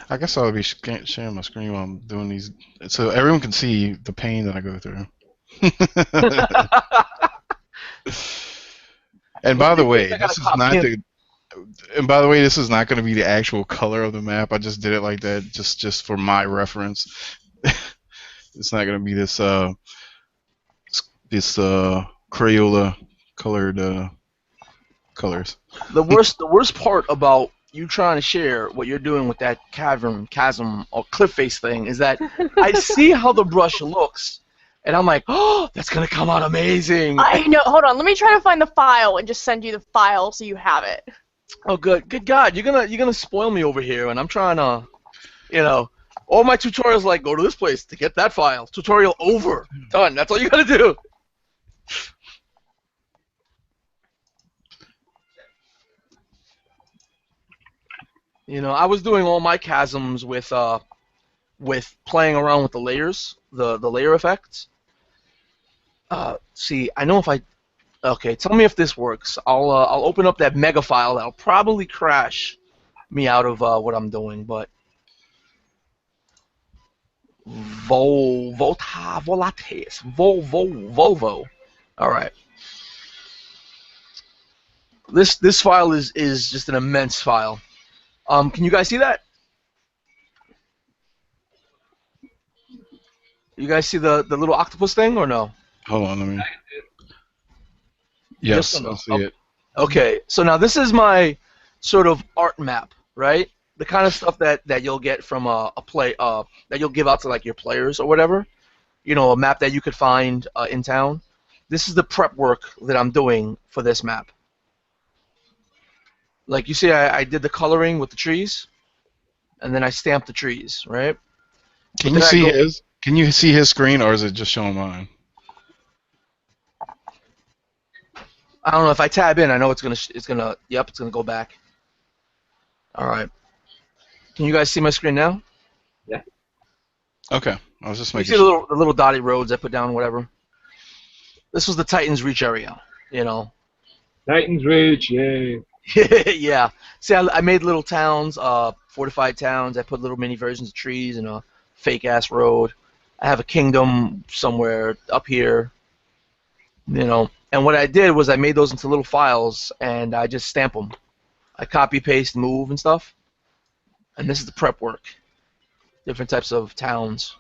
I guess I'll be sharing my screen while I'm doing these, so everyone can see the pain that I go through. And by the way, this is not going to be the actual color of the map. I just did it like that, just for my reference. It's not going to be this Crayola colored colors. The worst part about you trying to share what you're doing with that chasm or cliff face thing is that I see how the brush looks, and I'm like, oh, that's gonna come out amazing. I know. Hold on, let me try to find the file and just send you the file so you have it. Oh, good God, you're gonna spoil me over here, and I'm trying to, you know, all my tutorials like go to this place to get that file. Tutorial over, done. That's all you gotta do. You know, I was doing all my chasms with playing around with the layers, the layer effects. See, I know if I okay, tell me if this works. I'll open up that mega file. That'll probably crash me out of what I'm doing, but Volvo. All right. This file is just an immense file. Can you guys see that? You guys see the little octopus thing or no? Hold on, let me. Yes Yes, or no? I see it. Okay, so now this is my sort of art map, right? The kind of stuff that you'll get from a play that you'll give out to like your players or whatever. You know, a map that you could find in town. This is the prep work that I'm doing for this map. Like you see, I did the coloring with the trees, and then I stamped the trees, right? But Can you then I see go, his? Can you see his screen, or is it just showing mine? I don't know if I tab in, I know it's gonna yep, it's gonna go back. All right. Can you guys see my screen now? Okay, I was just You making see sure. the little dotted roads I put down, whatever. This was the Titans Reach area, you know. Titans Ridge, yay. Yeah. See, I made little towns, fortified towns. I put little mini versions of trees and a fake ass road. I have a kingdom somewhere up here, you know. And what I did was I made those into little files and I just stamp them. I copy, paste, move, and stuff. And this is the prep work. Different types of towns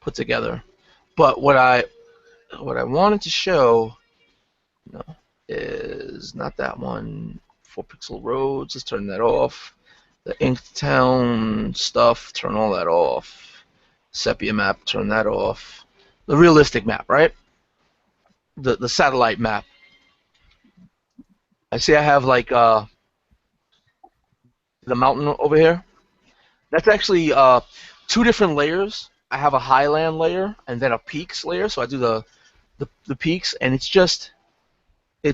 put together. But what I wanted to show, no, is not that one. 4-pixel roads. Let's turn that off. The inked town stuff. Turn all that off. Sepia map. Turn that off. The realistic map, right? The satellite map. I see I have like the mountain over here. That's actually two different layers. I have a highland layer and then a peaks layer. So I do the peaks, and it's just I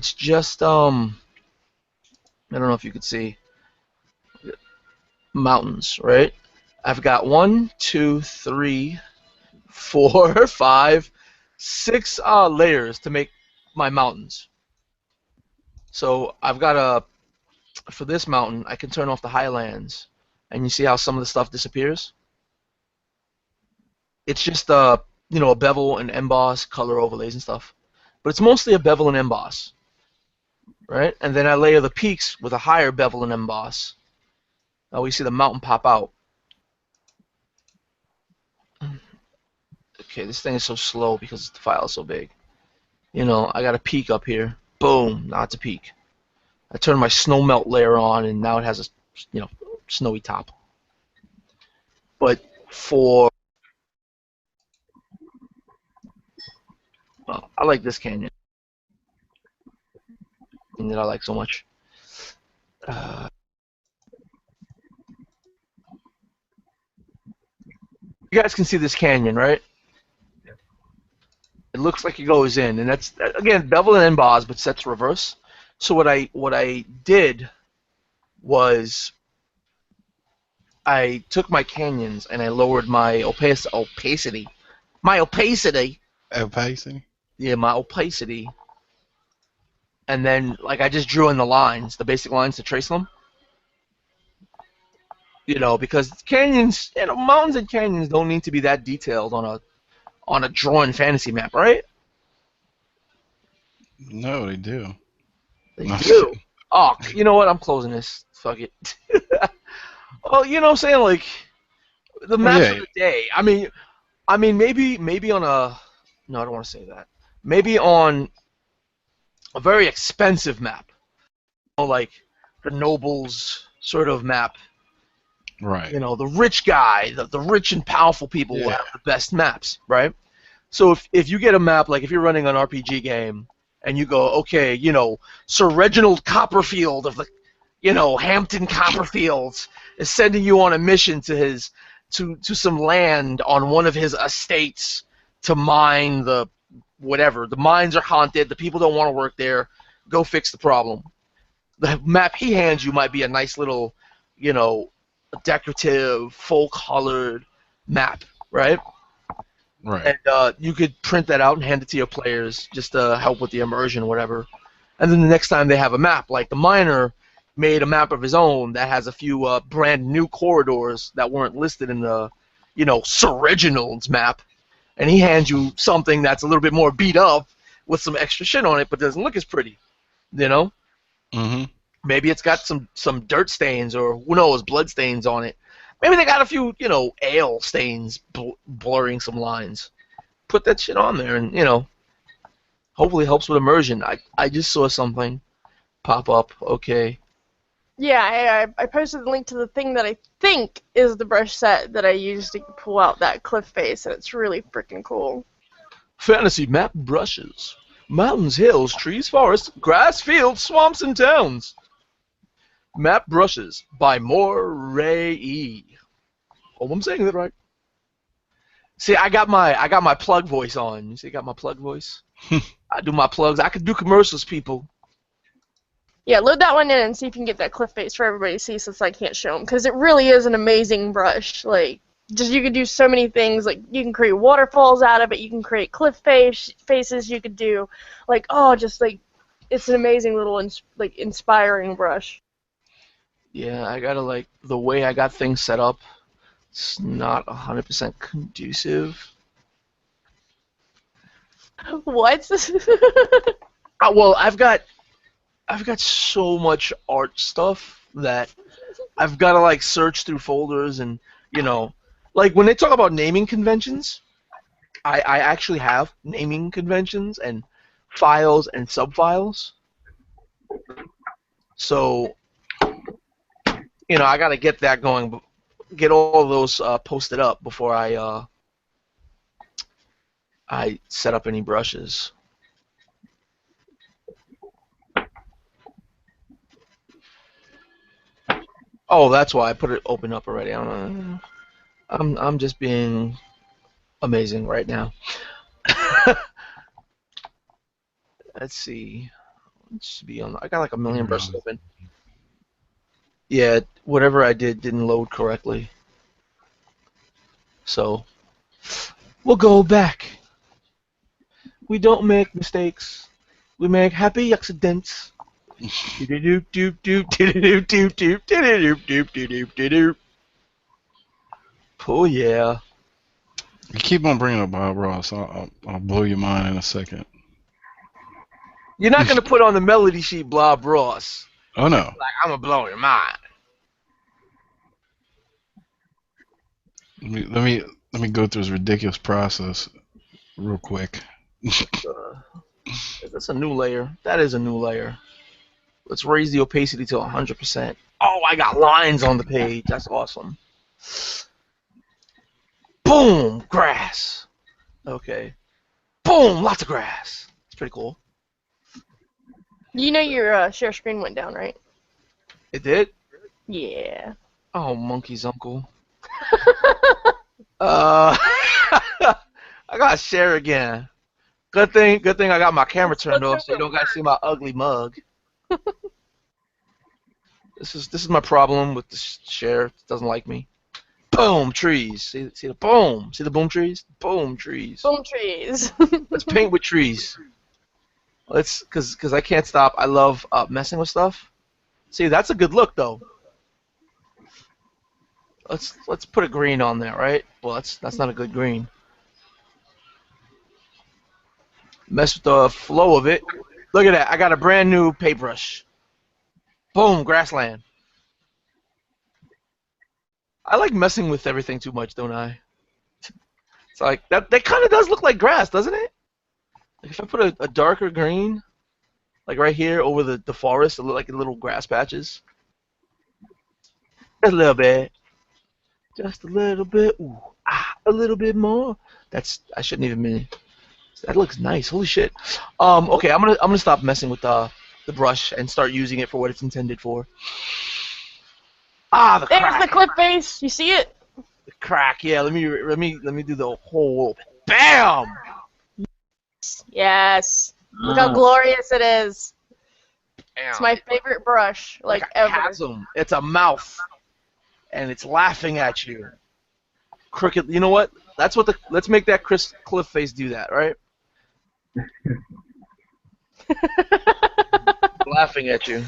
don't know if you could see mountains, right? I've got 1, 2, 3, 4, 5, 6 layers to make my mountains. So I've got for this mountain, I can turn off the highlands, and you see how some of the stuff disappears? It's just you know, a bevel and emboss, color overlays and stuff. But it's mostly a bevel and emboss, right? And then I layer the peaks with a higher bevel and emboss. Now we see the mountain pop out. Okay, this thing is so slow because the file is so big. You know, I got a peak up here. Boom, now it's a peak. I turn my snow melt layer on, and now it has a, you know, snowy top. But for, well, I like this canyon that I like so much. You guys can see this canyon, right? It looks like it goes in, and that's again bevel and emboss, but sets reverse. So what I did was I took my canyons and I lowered my opacity. My opacity. Opacity. Yeah, my opacity. And then like I just drew in the lines, the basic lines to trace them. You know, because canyons, you know, mountains and canyons don't need to be that detailed on a drawn fantasy map, right? No, they do. They No. do. Oh, you know what? I'm closing this. Fuck it. Well, you know what I'm saying? Like, the maps yeah. of the day. I mean, maybe on a. No, I don't want to say that. Maybe on a very expensive map, you know, like the nobles sort of map. Right. You know, the rich guy, the rich and powerful people will Yeah. have the best maps, right? So if you get a map, like if you're running an RPG game, and you go, okay, you know, Sir Reginald Copperfield of the, you know, Hampton Copperfields is sending you on a mission to some land on one of his estates to mine the whatever. The mines are haunted. The people don't want to work there. Go fix the problem. The map he hands you might be a nice little, you know, decorative, full-colored map, right? Right. And you could print that out and hand it to your players just to help with the immersion or whatever. And then the next time they have a map, like the miner made a map of his own that has a few brand new corridors that weren't listed in the, you know, Suroriginals map, and he hands you something that's a little bit more beat up with some extra shit on it, but doesn't look as pretty, you know? Mm-hmm. Maybe it's got some dirt stains or, who knows, blood stains on it. Maybe they got a few, you know, ale stains blurring some lines. Put that shit on there and, you know, hopefully helps with immersion. I just saw something pop up. Okay. Yeah, I posted the link to the thing that I think is the brush set that I used to pull out that cliff face, and it's really freaking cool. Fantasy map brushes. Mountains, hills, trees, forests, grass, fields, swamps, and towns. Map brushes by Moray. Oh, I'm saying that right. See, I got my plug voice on. You see, I got my plug voice. I do my plugs. I could do commercials, people. Yeah, load that one in and see if you can get that cliff face for everybody to see, since I can't show them, because it really is an amazing brush. Like, just you can do so many things. Like, you can create waterfalls out of it. You can create cliff faces. You could do, like, oh, just like, it's an amazing little inspiring brush. Yeah, I gotta, like, the way I got things set up, it's not 100% conducive. What? Well, I've got so much art stuff that I've got to, like, search through folders and, you know, like, when they talk about naming conventions, I actually have naming conventions and files and subfiles. So, you know, I got to get that going, get all of those posted up before I set up any brushes. Oh, that's why I put it open up already. I don't know. I'm just being amazing right now. Let's see. Let's be on. I got like a million brushes open. Yeah, whatever I did didn't load correctly. So we'll go back. We don't make mistakes. We make happy accidents. Oh yeah. You keep on bringing up Bob Ross. I'll blow your mind in a second. You're not gonna put on the melody sheet Bob Ross. Oh no. Like, I'm gonna blow your mind. Let me go through this ridiculous process real quick. That's a new layer. That is a new layer. Let's raise the opacity to 100%. Oh, I got lines on the page. That's awesome. Boom, grass. Okay. Boom, lots of grass. It's pretty cool. You know your share screen went down, right? It did? Yeah. Oh, monkey's uncle. I gotta share again. Good thing I got my camera turned off so you don't gotta see my ugly mug. This is my problem with the share. It doesn't like me. Boom, trees. See the boom. See the boom trees? Boom trees. Boom trees. Let's paint with trees. Let's, cause I can't stop. I love messing with stuff. See, that's a good look though. Let's put a green on there, right? Well, that's not a good green. Mess with the flow of it. Look at that. I got a brand new paintbrush. Boom, grassland. I like messing with everything too much, don't I? It's like that kind of does look like grass, doesn't it? Like if I put a darker green, like right here over the forest, it look like little grass patches. Just a little bit. Just a little bit. Ooh, a little bit more. I shouldn't even be. That looks nice. Holy shit. Okay, I'm gonna stop messing with the brush and start using it for what it's intended for. The There's crack. the clip face. You see it? The crack. Yeah. Let me do the whole. Bam. Yes. Look how glorious it is. It's my favorite brush, like a ever. chasm. It's a mouth, and it's laughing at you. Crooked. You know what? That's what the. Let's make that cliff face do that, right? Laughing at you.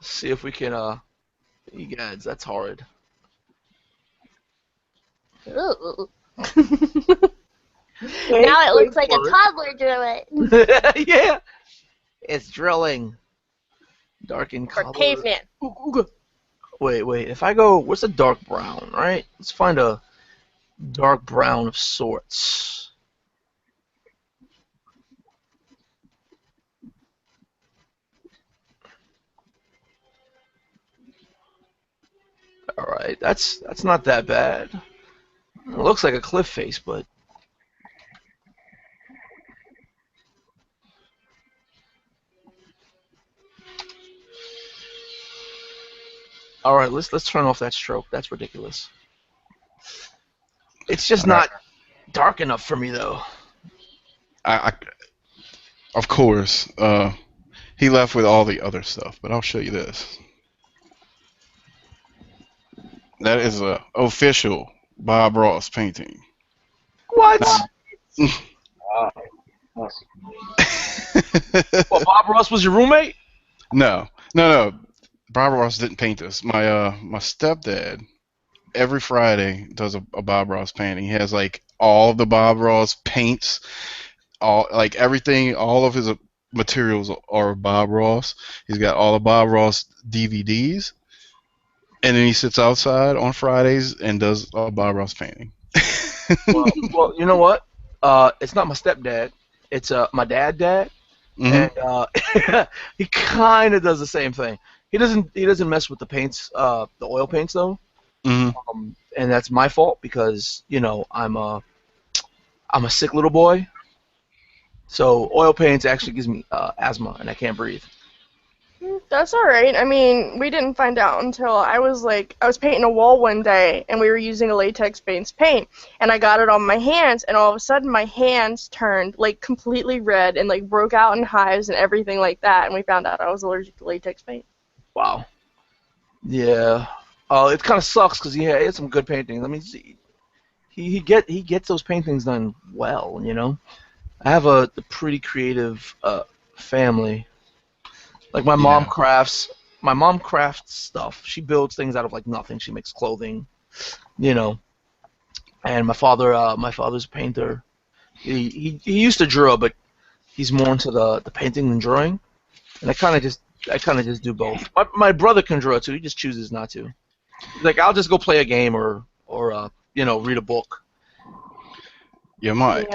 See if we can. Egads, that's horrid. Ooh. Now it looks like a toddler drew it. Yeah, it's drilling. Dark in For color. caveman. Wait. If I go, what's a dark brown? Right. Let's find a dark brown of sorts. All right. That's not that bad. It looks like a cliff face, but. All right, let's turn off that stroke. That's ridiculous. It's just not dark enough for me, though. Of course, he left with all the other stuff, but I'll show you this. That is a official Bob Ross painting. What? Awesome. Well, Bob Ross was your roommate? No. Bob Ross didn't paint this. My stepdad every Friday does a Bob Ross painting. He has like all the Bob Ross paints, all like everything, all of his materials are Bob Ross. He's got all the Bob Ross DVDs, and then he sits outside on Fridays and does a Bob Ross painting. Well, you know what? It's not my stepdad. It's my dad. Mm-hmm. And he kind of does the same thing. He doesn't mess with the paints, the oil paints though. Mm-hmm. And that's my fault because I'm a sick little boy. So oil paints actually gives me asthma and I can't breathe. That's alright. I mean, we didn't find out until I was painting a wall one day and we were using a latex-based paint and I got it on my hands and all of a sudden my hands turned like completely red and like broke out in hives and everything like that and we found out I was allergic to latex paint. Wow. Yeah. It kind of sucks because he had some good paintings. I mean, he gets those paintings done well. I have a pretty creative family. Like my mom crafts. My mom crafts stuff. She builds things out of like nothing. She makes clothing, And my father's a painter. He used to draw, but he's more into the painting than drawing. And I kind of just do both. My brother can draw too. He just chooses not to. Like I'll just go play a game or read a book. Yeah, my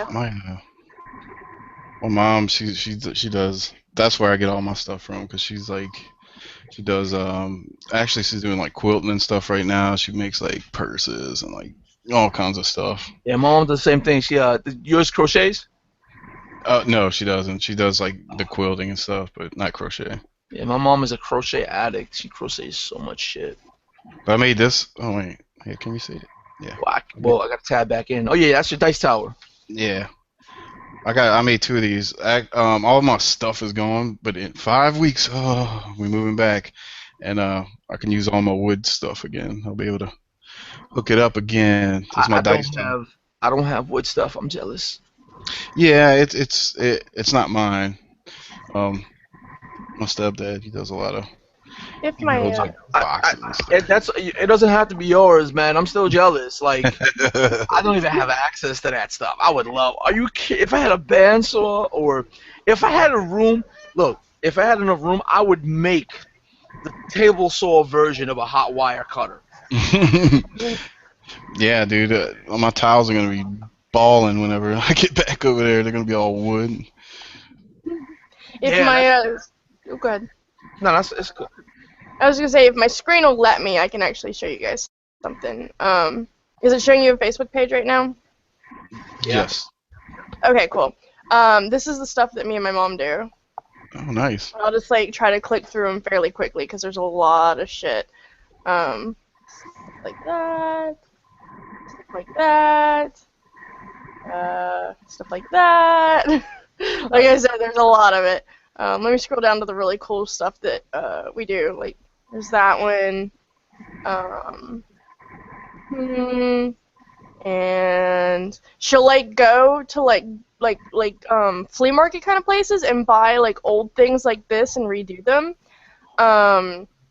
mom, she does. That's where I get all my stuff from because she does. Actually, she's doing like quilting and stuff right now. She makes like purses and like all kinds of stuff. Yeah, my mom does the same thing. She yours crochets? No, she doesn't. She does like the quilting and stuff, but not crochet. Yeah, my mom is a crochet addict. She crochets so much shit. But I made this. Oh wait, here, can you see it? Yeah. Well, I got to tab back in. Oh yeah, that's your dice tower. Yeah. I made 2 of these. All of my stuff is gone, but in 5 weeks, we're moving back, and I can use all my wood stuff again. I'll be able to hook it up again. It's my dice tower. I don't have wood stuff. I'm jealous. Yeah, it's not mine. My stepdad, he does a lot of. If He my builds like boxes and stuff. It doesn't have to be yours, man. I'm still jealous. Like I don't even have access to that stuff. I would love. Are you kidding? If I had a bandsaw or if I had a room, look, if I had enough room, I would make the table saw version of a hot wire cutter. Yeah, dude. My tiles are gonna be balling whenever I get back over there. They're gonna be all wood. Oh, go ahead. No, it's good. I was gonna say if my screen will let me, I can actually show you guys something. Is it showing you a Facebook page right now? Yes. Okay, cool. This is the stuff that me and my mom do. Oh, nice. I'll just like try to click through them fairly quickly because there's a lot of shit. Stuff like that. Stuff like that. Stuff like that. Like I said, there's a lot of it. Let me scroll down to the really cool stuff that we do. Like, there's that one. And she'll like go to flea market kind of places and buy like old things like this and redo them.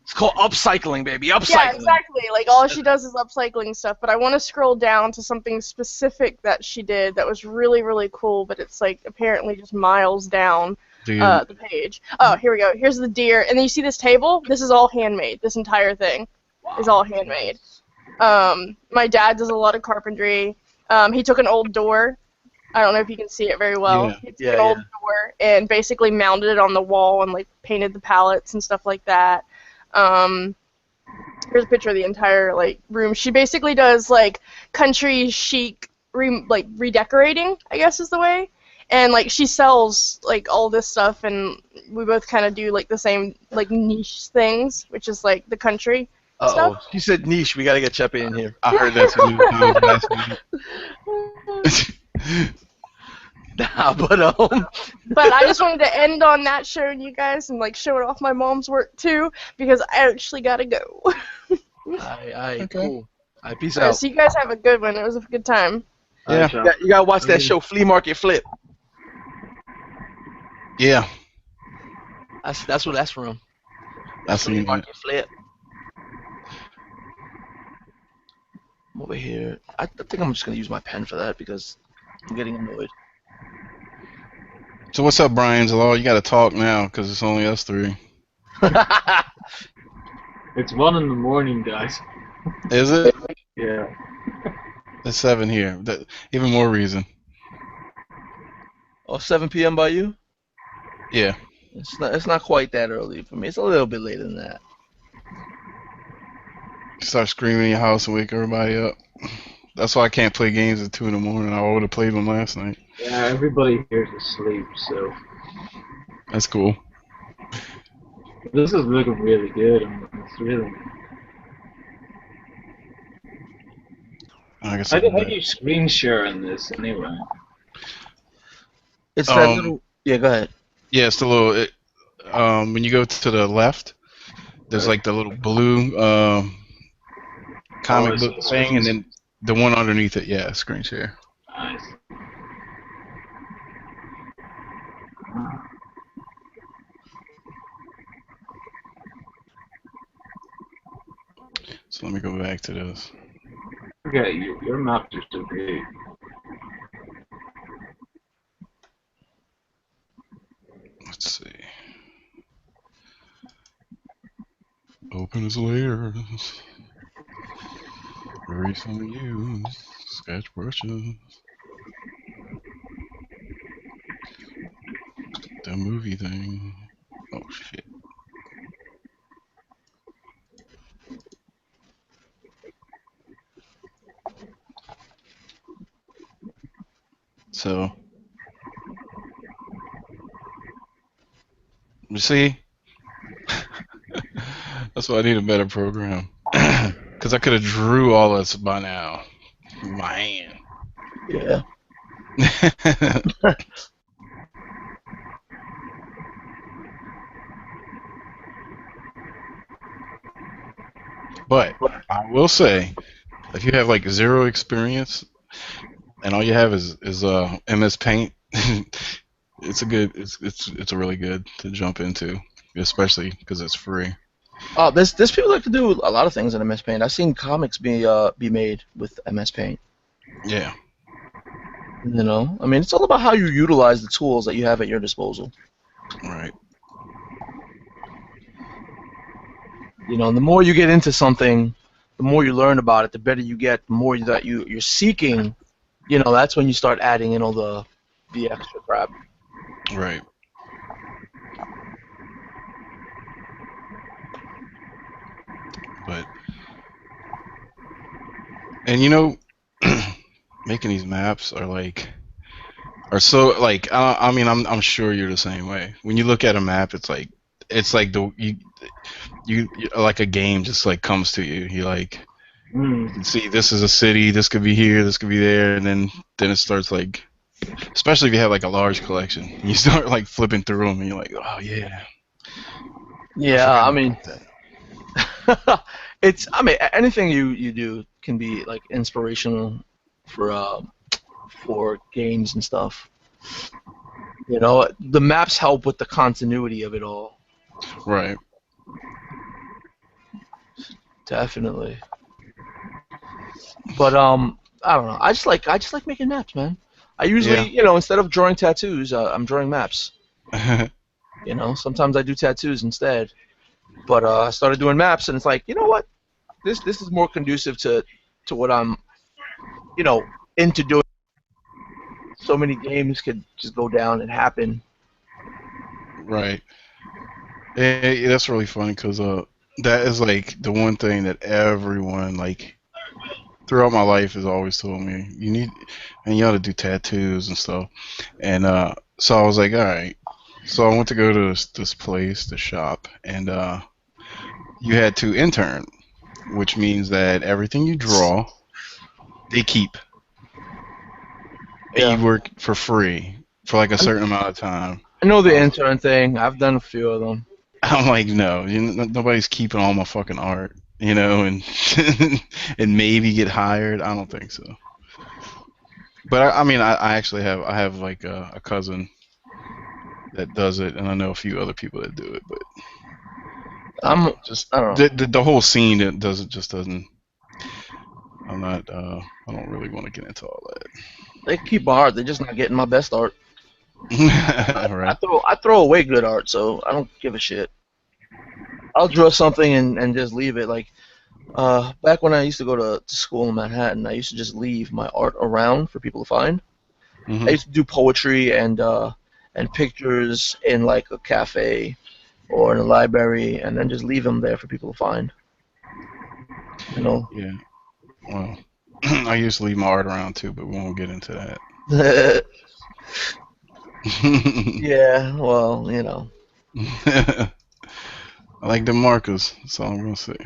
It's called upcycling, baby. Upcycling. Yeah, exactly. Like all she does is upcycling stuff. But I want to scroll down to something specific that she did that was really, really cool. But it's like apparently just miles down the page. Oh, here we go. Here's the deer, and then you see this table. This is all handmade. This entire thing is all handmade. My dad does a lot of carpentry. He took an old door. I don't know if you can see it very well. He took an old door and basically mounted it on the wall and like painted the pallets and stuff like that. Here's a picture of the entire like room. She basically does like country chic redecorating, I guess is the way. And like she sells like all this stuff, and we both kind of do like the same like niche things, which is like the country stuff. She said niche. We gotta get Cheppy in here. I heard that too. Last week. Nah, but But I just wanted to end on that, showing you guys and like showing off my mom's work too, because I actually gotta go. Okay. Cool. Peace out. So you guys have a good one. It was a good time. Yeah. You gotta watch that show, Flea Market Flip. Yeah. That's what that's from. That's Flea Market Flip. Over here. I think I'm just gonna use my pen for that because I'm getting annoyed. So what's up, Brian Zalal? You got to talk now because it's only us three. It's 1 in the morning, guys. Is it? Yeah. It's 7 here. Even more reason. Oh, 7 p.m. by you? Yeah. It's not quite that early for me. It's a little bit later than that. Start screaming in your house and wake everybody up. That's why I can't play games at 2 in the morning. I would have played them last night. Yeah, everybody here's asleep, so. That's cool. This is looking really good. It's really. I guess How do you screen share on this anyway? It's that little. Yeah, go ahead. Yeah, it's the little. When you go to the left, there's like the little blue comic book thing, and then the one underneath it, yeah, screen share. Nice. So let me go back to this. Okay, your maps are so big. Let's see. Open as layers. Recently used sketch brushes. The movie thing. Oh shit. So, you see? That's why I need a better program. Because I could have drew all this by now. With my hand. Yeah. But I will say, if you have like zero experience and all you have is MS Paint, it's a really good to jump into, especially because it's free. Oh, there's people that can do a lot of things in MS Paint. I've seen comics be made with MS Paint. Yeah. You know, I mean, it's all about how you utilize the tools that you have at your disposal. Right. You know, and the more you get into something, the more you learn about it, the better you get. The more that you're seeking, you know, that's when you start adding in all the extra crap. Right. But, and you know, making these maps are so like I mean I'm sure you're the same way. When you look at a map, it's like like a game just like comes to you. You like Mm. you can see this is a city, this could be here, this could be there, and then it starts like, especially if you have like a large collection, you start like flipping through them, and you're like, oh yeah, I Yeah, I forgot mean, about that. it's. I mean, anything you do can be like inspirational for games and stuff. You know, the maps help with the continuity of it all. Right. Definitely. But I don't know. I just like making maps, man. I usually, Yeah. instead of drawing tattoos, I'm drawing maps. You know, sometimes I do tattoos instead. But I started doing maps, and it's like, you know what? This is more conducive to what I'm, you know, into doing. So many games could just go down and happen. Right. That's really funny because that is like the one thing that everyone like throughout my life has always told me you ought to do tattoos and stuff. And so I was like, all right. So I went to go to this place, the shop, and you had to intern, which means that everything you draw, they keep. And Yeah, you work for free for like a certain amount of time. I know the I was, intern thing. I've done a few of them. I'm like, no, nobody's keeping all my fucking art, and and maybe get hired. I don't think so. But I mean, I actually have like a cousin that does it, and I know a few other people that do it. But I don't I'm, know, just I don't know. the whole scene that doesn't. I'm not. I don't really want to get into all They keep my art. They're just not getting my best art. that. Right. I throw away good art, so I don't give a shit. I'll draw something and just leave it. Like back when I used to go to school in Manhattan, I used to just leave my art around for people to find. I Hmm. used to do poetry and pictures in like a cafe or in a library, and then just leave them there for people to find. You know. Yeah. Well, I used to leave my art around too, but we won't get into that. Yeah. Well, you know. I like the markers. That's all I'm gonna say.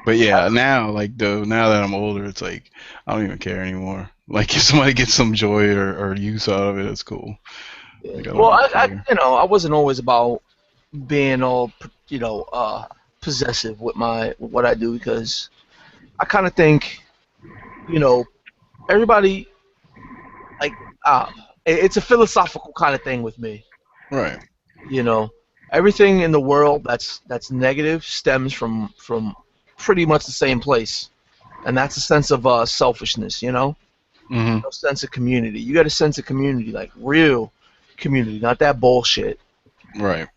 But yeah, now that I'm older, it's like I don't even care anymore. Like if somebody gets some joy or use out of it, it's cool. Yeah. Like I don't Well, even I care. I wasn't always about being all possessive with what I do because I kind of think you know everybody like uh, it's a philosophical kind of thing with me. Right. You know, everything in the world that's negative stems from pretty much the same place, and that's a sense of selfishness. You know, Mhm. a sense of community. You got a sense of community, like real community, not that bullshit. Right.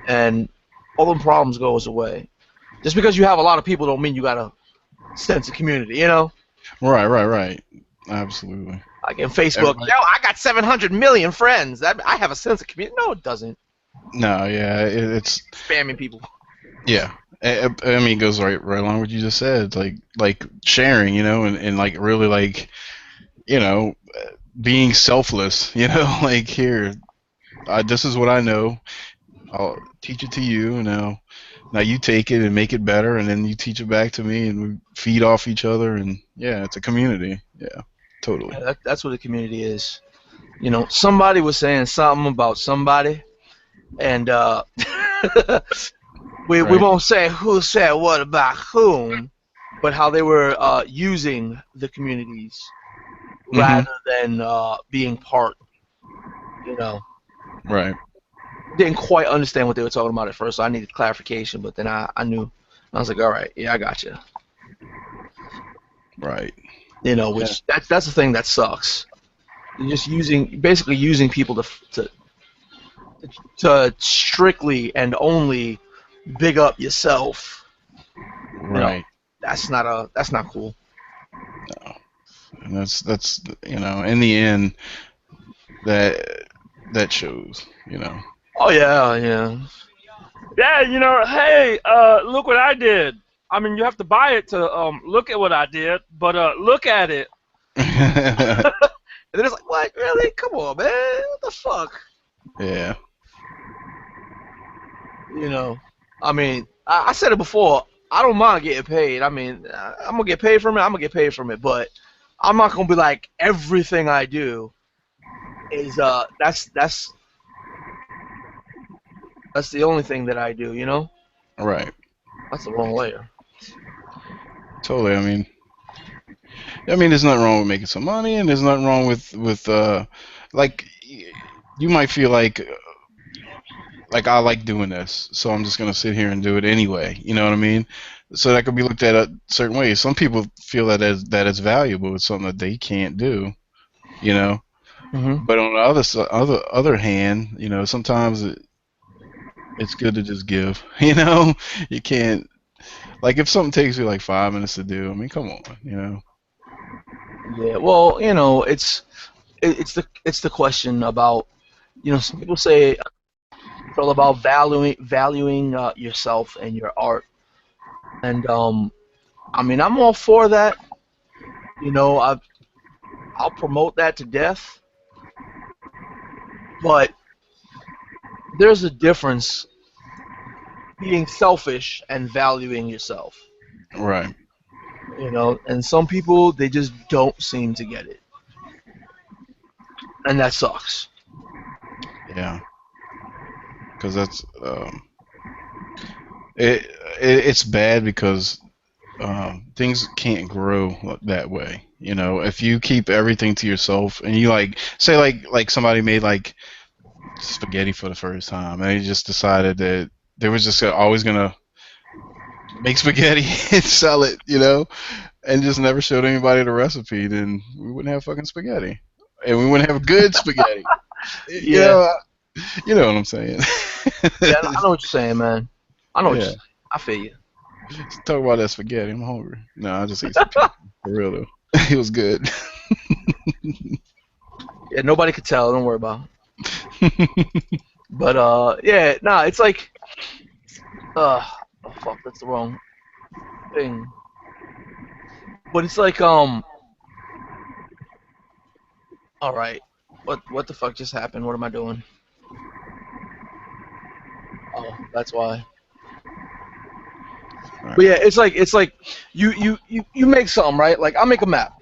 And all them problems goes away. Just because you have a lot of people don't mean you got a sense of community. You know, Right. Right. Right. Absolutely. like in Facebook, Everybody. yo, I got 700 million friends. That I have a sense of community. No, it doesn't. No. Yeah. It's Spamming people. yeah. I mean, it goes right along with what you just said. It's like sharing, and like really like being selfless. Like here, this is what I know. I'll teach it to you. Now you take it and make it better, and then you teach it back to me, and we feed off each other, and yeah, it's a community. Yeah, totally. Yeah, that's what a community is. You know, somebody was saying something about somebody, and we Right. won't say who said what about whom, but how they were using the communities Hmm. rather than being part. You know, Right. didn't quite understand what they were talking about at first, so I needed clarification. But then I knew. I was like, all right, yeah, I got you. Right. You know, Yeah. which that's the thing that sucks. You're just basically using people to strictly and only big up yourself. You know, Right. that's not cool. No. And that's in the end that shows. Oh yeah, yeah. Yeah, hey, look what I did. I mean, you have to buy it to look at what I did, but look at it. And then it's like, what? Really? Come on, man. What the fuck? Yeah. You know, I mean, I said it before. I don't mind getting paid. I mean, I'm gonna get paid from it. I'm gonna get paid from it, but I'm not gonna be like everything I do is that's the only thing that I do. You know, Right. that's the wrong layer. Totally. I mean, there's nothing wrong with making some money, and there's nothing wrong with like, you might feel like I like doing this, so I'm just gonna sit here and do it anyway. You know what I mean? So that could be looked at a certain way. Some people feel that it's valuable. It's something that they can't do. You know. Hmm. But on the other hand, sometimes it's good to just give. You can't, like, if something takes you like 5 minutes to do. I mean, come on. Yeah. Well, it's the question about some people say it's all about valuing yourself and your art, and I mean I'm all for that. I'll promote that to death, but there's a difference being selfish and valuing yourself. Right. And some people they just don't seem to get it, and that sucks. Yeah. Because it's bad because things can't grow that way. If you keep everything to yourself and you like say like somebody made like spaghetti for the first time and they just decided that they were just always gonna make spaghetti and sell it, and just never showed anybody the recipe, then we wouldn't have fucking spaghetti, and we wouldn't have good spaghetti. You Yeah, know, you know what I'm saying? yeah, I know what you're saying, man. I know what you're Yeah. saying. I feel you. Talk about that spaghetti. I'm hungry. No, I just ate some pizza. For real though, it was good. Yeah, nobody could tell. Don't worry about it. But yeah, nah, it's like, oh fuck, that's the wrong thing. But it's like, all right, what the fuck just happened? What am I doing? Oh, that's why. But yeah, it's like you make something, right? Like I'll make a map,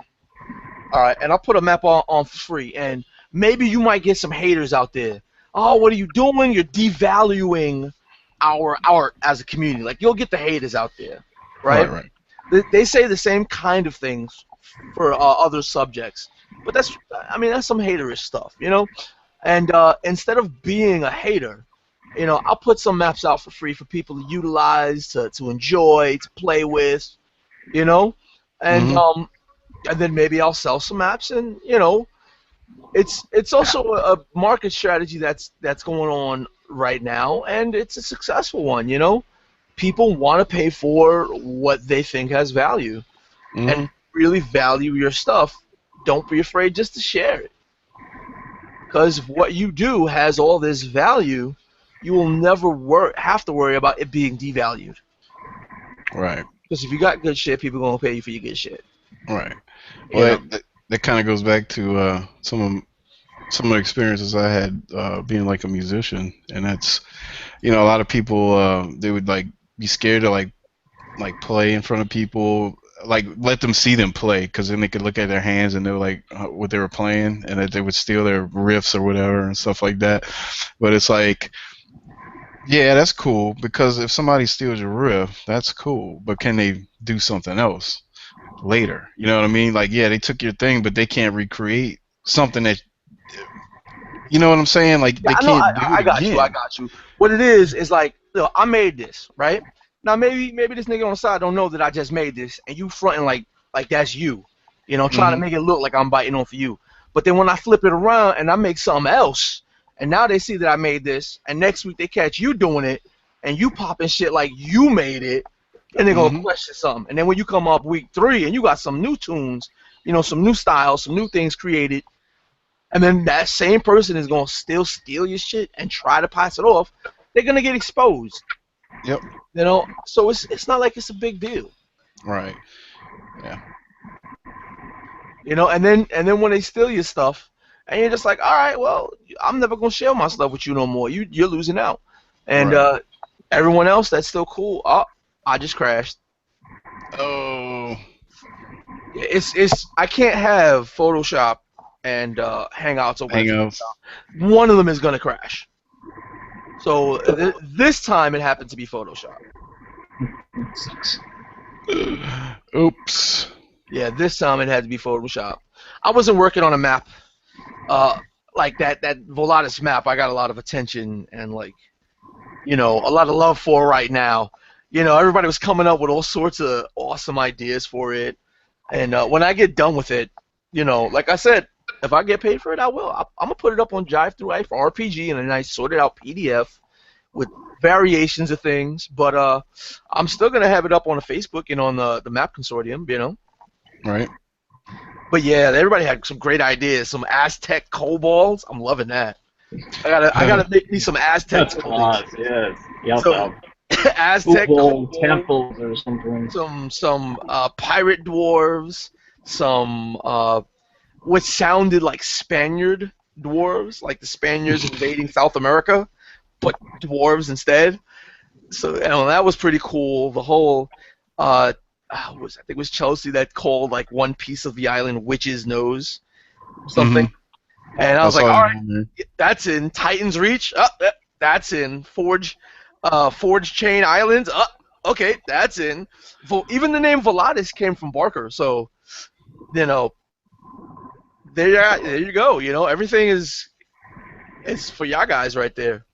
all right, and I'll put a map on for free, and maybe you might get some haters out there. Oh, what are you doing? You're devaluing our art as a community. Like you'll get the haters out there, Right, right? right. They say the same kind of things for other subjects, but that's some haterish stuff. And instead of being a hater, I'll put some maps out for free for people to utilize, to enjoy, to play with, you know, and Mhm. um, and then maybe I'll sell some maps, and it's also a market strategy that's going on right now, and it's a successful one. People want to pay for what they think has value, and Mhm. really value your stuff. Don't be afraid just to share it. Because if what you do has all this value, you will never have to worry about it being devalued. Right. Because if you got good shit, people are gonna pay you for your good shit. Right. You Well, know. that kind of goes back to some of the experiences I had being like a musician, and that's a lot of people they would like be scared to like play in front of people, like let them see them play, because then they could look at their hands and know like what they were playing, and that they would steal their riffs or whatever and stuff like that. But it's like, yeah, that's cool, because if somebody steals your riff, that's cool, but can they do something else later? You know what I mean? Like, yeah, they took your thing, but they can't recreate something that, you know what I'm saying? Like, Yeah, they I know. can't do it I got you. I again. got you. What it is like, I made this, right? Now maybe this nigga on the side don't know that I just made this, and you fronting like that's you, trying to Hmm. make it look like I'm biting off you. But then when I flip it around and I make something else, and now they see that I made this, and next week they catch you doing it, and you popping shit like you made it, and they're gonna Hmm. question something. And then when you come up week 3 and you got some new tunes, some new styles, some new things created, and then that same person is gonna still steal your shit and try to pass it off, they're gonna get exposed. Yep. So it's not like it's a big deal. Right. Yeah. And then when they steal your stuff, and you're just like, all right, well, I'm never gonna share my stuff with you no more. You're losing out, and Right. everyone else that's still cool. Oh, I just crashed. Oh. It's I can't have Photoshop and Hangouts open at the same Hangouts. time. One of them is gonna crash. So this time it happened to be Photoshop. Sucks. Oops. Yeah, this time it had to be Photoshop. I wasn't working on a map, like that Volatus map. I got a lot of attention and like, a lot of love for right now. Everybody was coming up with all sorts of awesome ideas for it, and when I get done with it, like I said, if I get paid for it, I will. I'm gonna put it up on Jive Through Life for RPG in a nice sorted out PDF with variations of things. But I'm still gonna have it up on the Facebook and on the Map Consortium. Right. But yeah, everybody had some great ideas. Some Aztec kobolds. I'm loving that. I gotta make me some Aztec That's kobolds. class, yes. Yep, So, Aztec Football kobolds, temples or something. some pirate dwarves, some what sounded like Spaniard dwarves, like the Spaniards invading South America, but dwarves instead. So that was pretty cool. The whole I think it was Chelsea that called like one piece of the island Witch's Nose, or something. And I was like, all right, that's in Titan's Reach. That's in Forge Chain Islands. Okay, that's in. Even the name Volatus came from Barker. So, there you go. Everything is for y'all guys right there.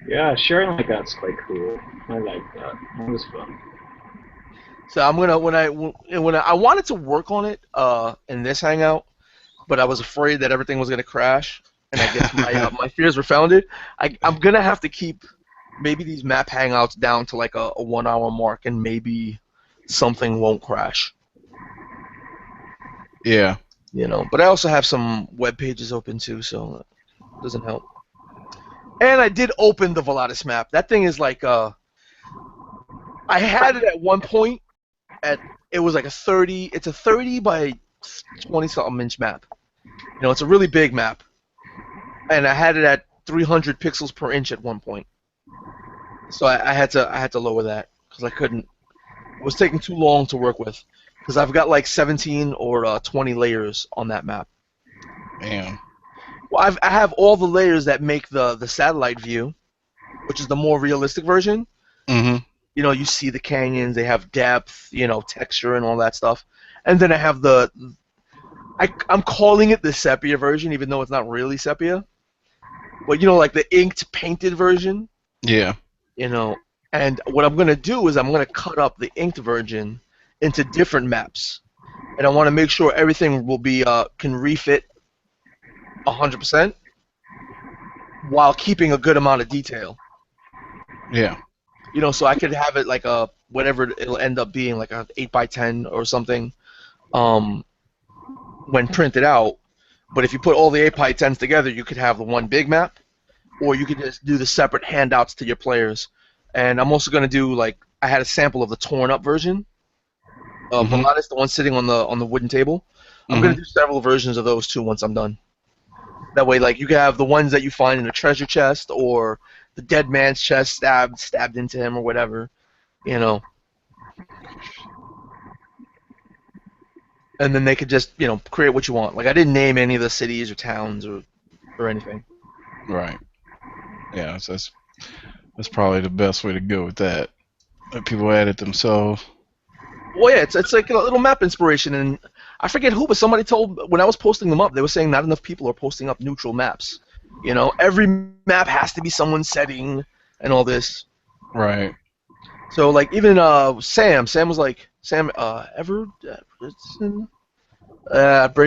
Yeah, sharing like that's quite cool. I like that. That was fun. So I'm gonna when I wanted to work on it in this hangout, but I was afraid that everything was gonna crash, and I guess my fears were founded. I'm gonna have to keep maybe these map hangouts down to like a 1 hour mark, and maybe something won't crash. Yeah. But I also have some web pages open too, so it doesn't help. And I did open the Volatus map. That thing is like I had it at one point. It was like it's a 30 by 20 something inch map. It's a really big map, and I had it at 300 pixels per inch at one point. So I had to lower that because I couldn't. It was taking too long to work with because I've got like 17 or 20 layers on that map. Damn. Well, I have all the layers that make the satellite view, which is the more realistic version. Mm-hmm. You see the canyons, they have depth, texture and all that stuff. And then I have I'm calling it the sepia version, even though it's not really sepia. But, like the inked, painted version. Yeah. And what I'm going to do is I'm going to cut up the inked version into different maps. And I want to make sure everything will be, can refit 100% while keeping a good amount of detail. Yeah. So I could have it like a whatever it'll end up being, like a 8x10 or something, when printed out. But if you put all the 8x10s together, you could have the one big map, or you could just do the separate handouts to your players. And I'm also gonna do I had a sample of the torn up version of Volatus, the one sitting on the wooden table. I'm gonna do several versions of those too once I'm done. That way, you can have the ones that you find in a treasure chest or the dead man's chest stabbed into him or whatever, And then they could just, create what you want. I didn't name any of the cities or towns or anything. Right. Yeah, so that's probably the best way to go with that. Let people add it themselves. Well, yeah, it's like a little map inspiration, and I forget who, but somebody told when I was posting them up, they were saying not enough people are posting up neutral maps. Every map has to be someone's setting and all this. Right. So even Sam was like brain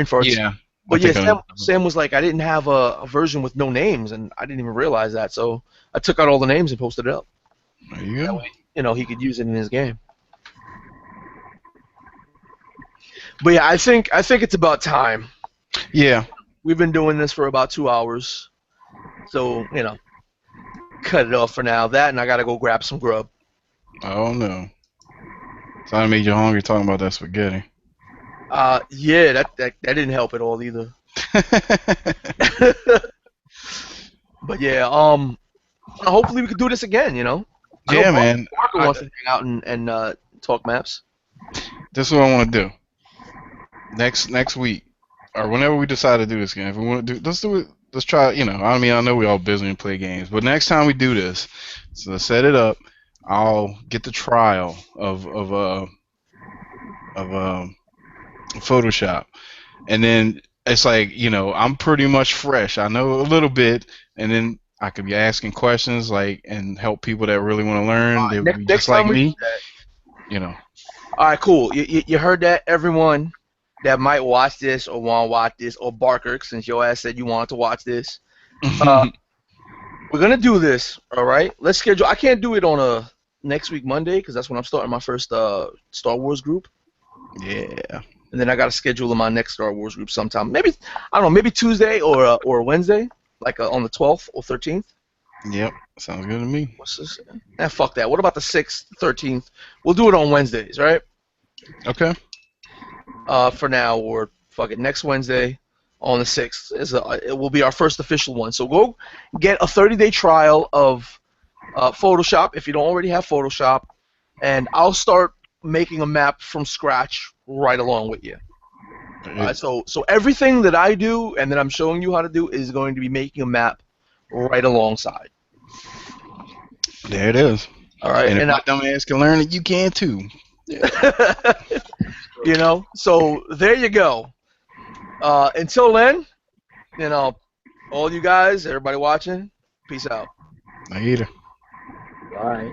farts. Yeah. But yeah, Sam was like, I didn't have a version with no names, and I didn't even realize that. So I took out all the names and posted it up. There you go. That way, he could use it in his game. But yeah, I think it's about time. Yeah. We've been doing this for about 2 hours, so cut it off for now. That, and I gotta go grab some grub. Oh no. So I made you hungry talking about that spaghetti. Yeah, that didn't help at all either. But yeah, hopefully we could do this again. You know, I know Yeah, man. Parker wants to hang out and talk maps. This is what I want to do. Next week, or whenever we decide to do this game, if we want to do, let's do it. Let's try. You know, I mean, I know we all busy and play games, but next time we do this, so let's set it up. I'll get the trial of Photoshop, and then it's like, I'm pretty much fresh. I know a little bit, and then I could be asking questions like and help people that really want to learn. They would be Next just like time we do me, that. you know. All right, cool. You heard that, everyone that might watch this or want to watch this, or Barker, since your ass said you wanted to watch this. We're gonna do this, all right? Let's schedule. I can't do it on a next week Monday because that's when I'm starting my first Star Wars group, Yeah. and then I gotta schedule my next Star Wars group sometime. Maybe I don't know, maybe Tuesday or Wednesday, like on the 12th or 13th. Yep. Sounds good to me. What's this? Fuck that. What about the 6th, 13th? We'll do it on Wednesdays, right? Okay. For now, or fuck it, next Wednesday on the 6th it will be our first official one. So go get a 30-day trial of Photoshop if you don't already have Photoshop, and I'll start making a map from scratch right along with you. So everything that I do and that I'm showing you how to do is going to be making a map right alongside. There it is. All right, And if and my dumb ass can learn it, you can too. you know, so there you go. Until then, all you guys, everybody watching, peace out. Later. Bye.